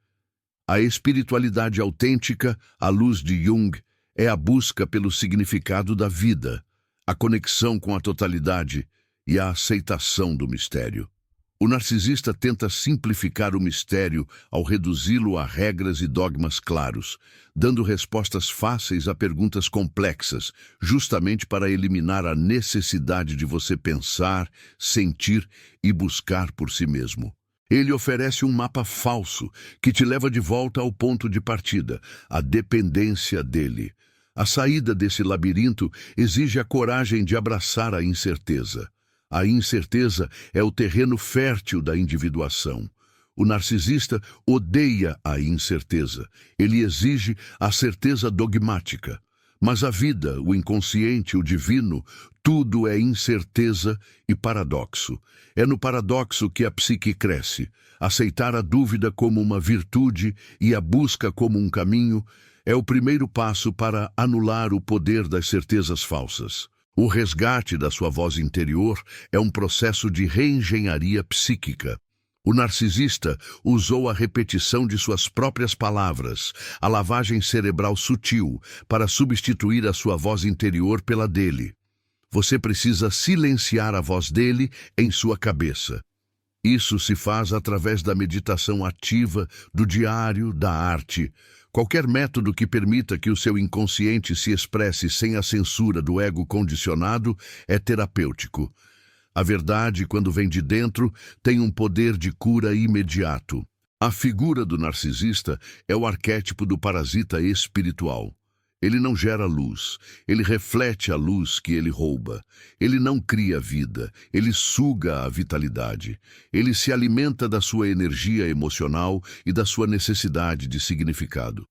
A: A espiritualidade autêntica, à luz de Jung, é a busca pelo significado da vida, a conexão com a totalidade e a aceitação do mistério. O narcisista tenta simplificar o mistério ao reduzi-lo a regras e dogmas claros, dando respostas fáceis a perguntas complexas, justamente para eliminar a necessidade de você pensar, sentir e buscar por si mesmo. Ele oferece um mapa falso que te leva de volta ao ponto de partida, a dependência dele. A saída desse labirinto exige a coragem de abraçar a incerteza. A incerteza é o terreno fértil da individuação. O narcisista odeia a incerteza. Ele exige a certeza dogmática. Mas a vida, o inconsciente, o divino, tudo é incerteza e paradoxo. É no paradoxo que a psique cresce. Aceitar a dúvida como uma virtude e a busca como um caminho é o primeiro passo para anular o poder das certezas falsas. O resgate da sua voz interior é um processo de reengenharia psíquica. O narcisista usou a repetição de suas próprias palavras, a lavagem cerebral sutil, para substituir a sua voz interior pela dele. Você precisa silenciar a voz dele em sua cabeça. Isso se faz através da meditação ativa, do diário, da arte. Qualquer método que permita que o seu inconsciente se expresse sem a censura do ego condicionado é terapêutico. A verdade, quando vem de dentro, tem um poder de cura imediato. A figura do narcisista é o arquétipo do parasita espiritual. Ele não gera luz, ele reflete a luz que ele rouba. Ele não cria vida, ele suga a vitalidade. Ele se alimenta da sua energia emocional e da sua necessidade de significado.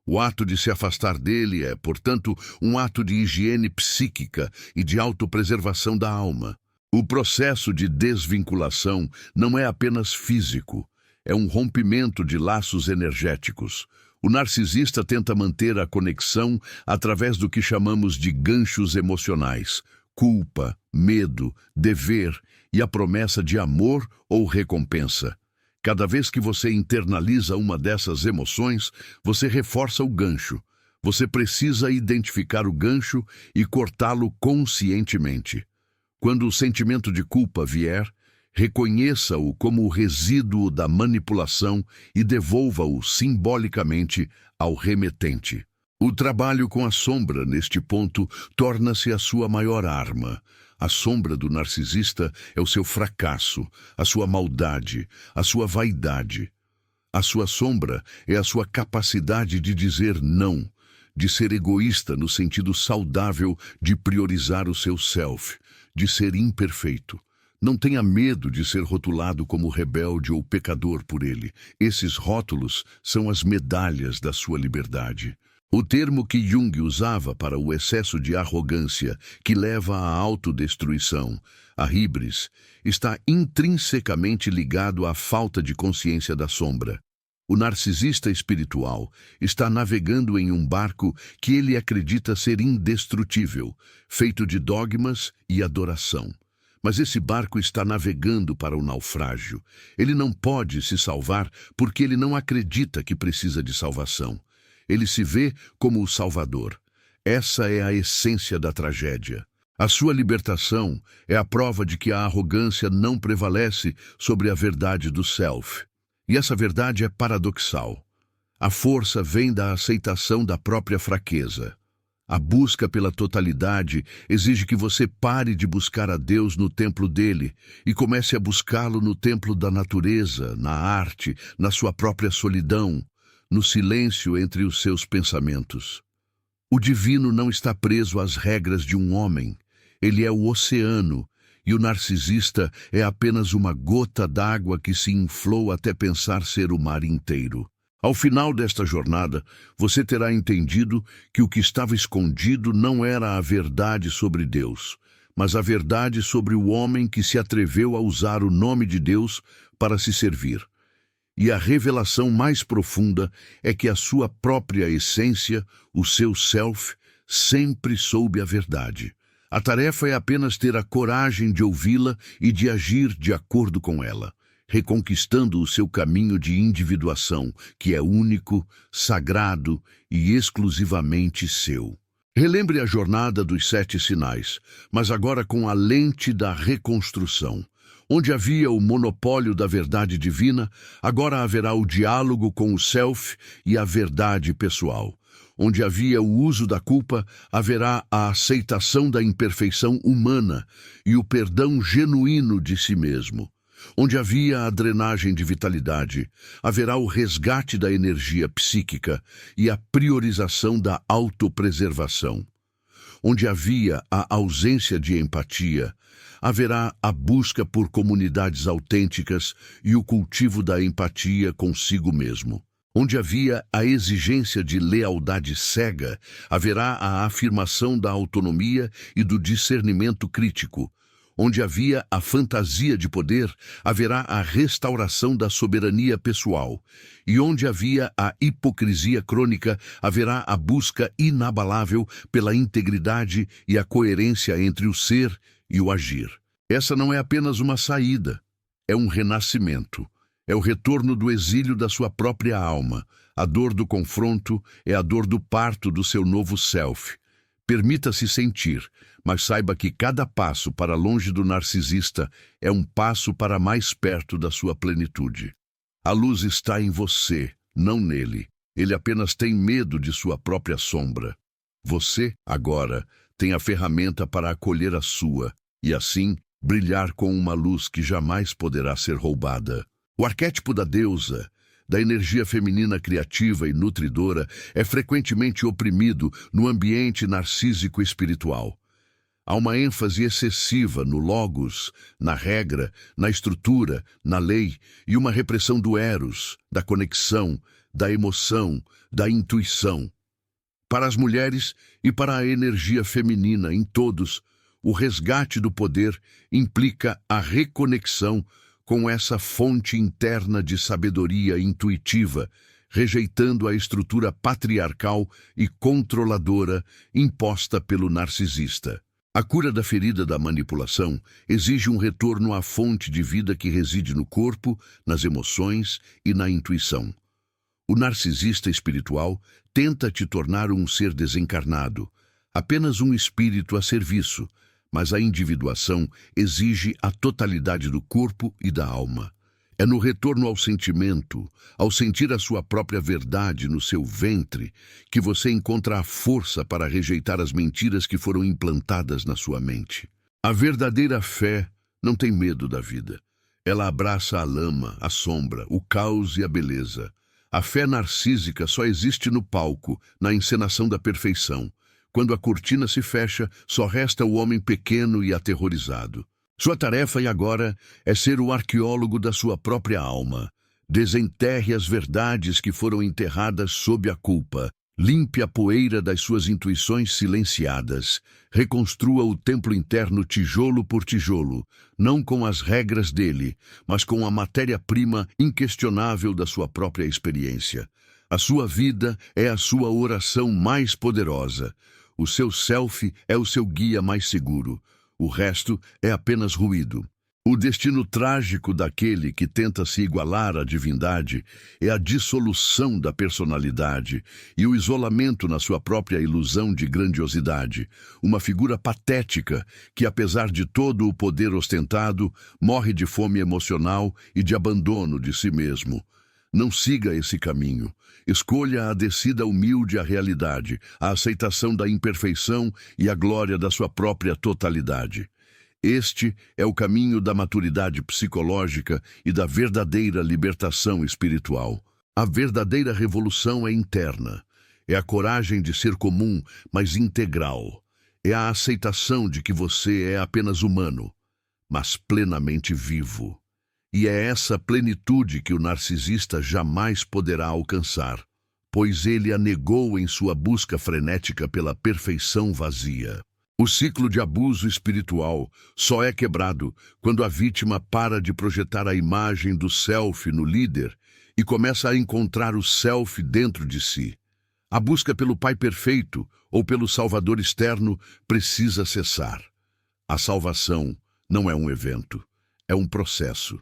A: O ato de se afastar dele é, portanto, um ato de higiene psíquica e de autopreservação da alma. O processo de desvinculação não é apenas físico, é um rompimento de laços energéticos. O narcisista tenta manter a conexão através do que chamamos de ganchos emocionais, culpa, medo, dever e a promessa de amor ou recompensa. Cada vez que você internaliza uma dessas emoções, você reforça o gancho. Você precisa identificar o gancho e cortá-lo conscientemente. Quando o sentimento de culpa vier, reconheça-o como o resíduo da manipulação e devolva-o simbolicamente ao remetente. O trabalho com a sombra, neste ponto, torna-se a sua maior arma. A sombra do narcisista é o seu fracasso, a sua maldade, a sua vaidade. A sua sombra é a sua capacidade de dizer não, de ser egoísta no sentido saudável de priorizar o seu self, de ser imperfeito. Não tenha medo de ser rotulado como rebelde ou pecador por ele. Esses rótulos são as medalhas da sua liberdade. O termo que Jung usava para o excesso de arrogância que leva à autodestruição, a híbris, está intrinsecamente ligado à falta de consciência da sombra. O narcisista espiritual está navegando em um barco que ele acredita ser indestrutível, feito de dogmas e adoração. Mas esse barco está navegando para o naufrágio. Ele não pode se salvar porque ele não acredita que precisa de salvação. Ele se vê como o Salvador. Essa é a essência da tragédia. A sua libertação é a prova de que a arrogância não prevalece sobre a verdade do self. E essa verdade é paradoxal. A força vem da aceitação da própria fraqueza. A busca pela totalidade exige que você pare de buscar a Deus no templo dele e comece a buscá-lo no templo da natureza, na arte, na sua própria solidão, no silêncio entre os seus pensamentos. O divino não está preso às regras de um homem. Ele é o oceano, e o narcisista é apenas uma gota d'água que se inflou até pensar ser o mar inteiro. Ao final desta jornada, você terá entendido que o que estava escondido não era a verdade sobre Deus, mas a verdade sobre o homem que se atreveu a usar o nome de Deus para se servir. E a revelação mais profunda é que a sua própria essência, o seu self, sempre soube a verdade. A tarefa é apenas ter a coragem de ouvi-la e de agir de acordo com ela, reconquistando o seu caminho de individuação, que é único, sagrado e exclusivamente seu. Relembre a jornada dos 7 sinais, mas agora com a lente da reconstrução. Onde havia o monopólio da verdade divina, agora haverá o diálogo com o self e a verdade pessoal. Onde havia o uso da culpa, haverá a aceitação da imperfeição humana e o perdão genuíno de si mesmo. Onde havia a drenagem de vitalidade, haverá o resgate da energia psíquica e a priorização da autopreservação. Onde havia a ausência de empatia, haverá a busca por comunidades autênticas e o cultivo da empatia consigo mesmo. Onde havia a exigência de lealdade cega, haverá a afirmação da autonomia e do discernimento crítico. Onde havia a fantasia de poder, haverá a restauração da soberania pessoal. E onde havia a hipocrisia crônica, haverá a busca inabalável pela integridade e a coerência entre o ser e o agir. Essa não é apenas uma saída, é um renascimento. É o retorno do exílio da sua própria alma. A dor do confronto é a dor do parto do seu novo self. Permita-se sentir, mas saiba que cada passo para longe do narcisista é um passo para mais perto da sua plenitude. A luz está em você, não nele. Ele apenas tem medo de sua própria sombra. Você, agora, tem a ferramenta para acolher a sua, e assim, brilhar com uma luz que jamais poderá ser roubada. O arquétipo da deusa, da energia feminina criativa e nutridora, é frequentemente oprimido no ambiente narcísico espiritual. Há uma ênfase excessiva no logos, na regra, na estrutura, na lei, e uma repressão do eros, da conexão, da emoção, da intuição. Para as mulheres e para a energia feminina em todos, o resgate do poder implica a reconexão com essa fonte interna de sabedoria intuitiva, rejeitando a estrutura patriarcal e controladora imposta pelo narcisista. A cura da ferida da manipulação exige um retorno à fonte de vida que reside no corpo, nas emoções e na intuição. O narcisista espiritual tenta te tornar um ser desencarnado, apenas um espírito a serviço, mas a individuação exige a totalidade do corpo e da alma. É no retorno ao sentimento, ao sentir a sua própria verdade no seu ventre, que você encontra a força para rejeitar as mentiras que foram implantadas na sua mente. A verdadeira fé não tem medo da vida. Ela abraça a lama, a sombra, o caos e a beleza. A fé narcísica só existe no palco, na encenação da perfeição. Quando a cortina se fecha, só resta o homem pequeno e aterrorizado. Sua tarefa agora é ser o arqueólogo da sua própria alma. Desenterre as verdades que foram enterradas sob a culpa. Limpe a poeira das suas intuições silenciadas. Reconstrua o templo interno tijolo por tijolo, não com as regras dele, mas com a matéria-prima inquestionável da sua própria experiência. A sua vida é a sua oração mais poderosa. O seu self é o seu guia mais seguro. O resto é apenas ruído. O destino trágico daquele que tenta se igualar à divindade é a dissolução da personalidade e o isolamento na sua própria ilusão de grandiosidade. Uma figura patética que, apesar de todo o poder ostentado, morre de fome emocional e de abandono de si mesmo. Não siga esse caminho. Escolha a descida humilde à realidade, a aceitação da imperfeição e a glória da sua própria totalidade. Este é o caminho da maturidade psicológica e da verdadeira libertação espiritual. A verdadeira revolução é interna. É a coragem de ser comum, mas integral. É a aceitação de que você é apenas humano, mas plenamente vivo. E é essa plenitude que o narcisista jamais poderá alcançar, pois ele a negou em sua busca frenética pela perfeição vazia. O ciclo de abuso espiritual só é quebrado quando a vítima para de projetar a imagem do self no líder e começa a encontrar o self dentro de si. A busca pelo pai perfeito ou pelo salvador externo precisa cessar. A salvação não é um evento, é um processo.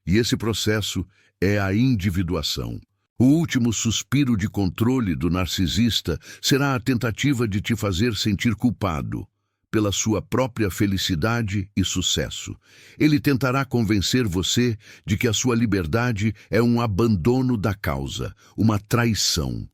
A: E esse processo é a individuação. O último suspiro de controle do narcisista será a tentativa de te fazer sentir culpado pela sua própria felicidade e sucesso. Ele tentará convencer você de que a sua liberdade é um abandono da causa, uma traição.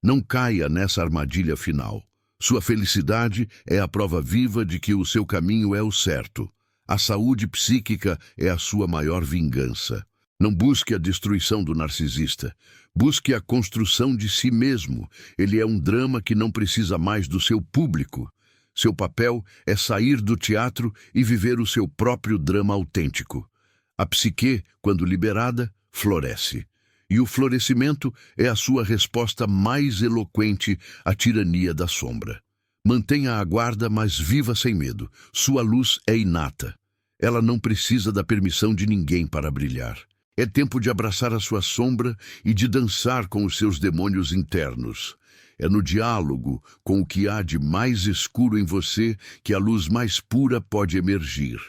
A: Não caia nessa armadilha final. Sua felicidade é a prova viva de que o seu caminho é o certo. A saúde psíquica é a sua maior vingança. Não busque a destruição do narcisista. Busque a construção de si mesmo. Ele é um drama que não precisa mais do seu público. Seu papel é sair do teatro e viver o seu próprio drama autêntico. A psique, quando liberada, floresce. E o florescimento é a sua resposta mais eloquente à tirania da sombra. Mantenha a guarda, mas viva sem medo. Sua luz é inata. Ela não precisa da permissão de ninguém para brilhar. É tempo de abraçar a sua sombra e de dançar com os seus demônios internos. É no diálogo com o que há de mais escuro em você que a luz mais pura pode emergir.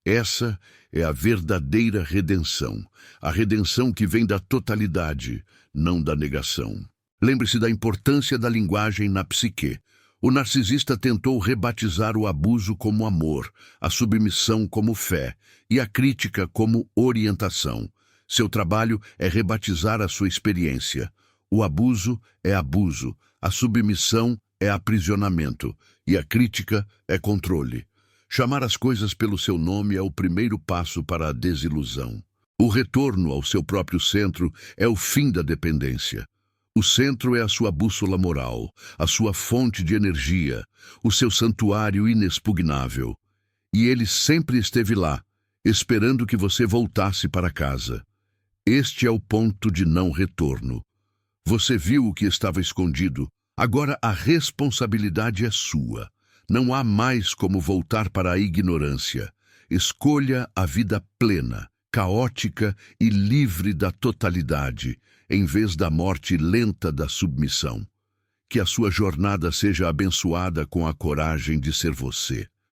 A: Essa é a verdadeira redenção, a redenção que vem da totalidade, não da negação. Lembre-se da importância da linguagem na psique. O narcisista tentou rebatizar o abuso como amor, a submissão como fé e a crítica como orientação. Seu trabalho é rebatizar a sua experiência. O abuso é abuso, a submissão é aprisionamento e a crítica é controle. Chamar as coisas pelo seu nome é o primeiro passo para a desilusão. O retorno ao seu próprio centro é o fim da dependência. O centro é a sua bússola moral, a sua fonte de energia, o seu santuário inexpugnável. E ele sempre esteve lá, esperando que você voltasse para casa. Este é o ponto de não retorno. Você viu o que estava escondido. Agora a responsabilidade é sua. Não há mais como voltar para a ignorância. Escolha a vida plena, caótica e livre da totalidade, em vez da morte lenta da submissão. Que a sua jornada seja abençoada com a coragem de ser você.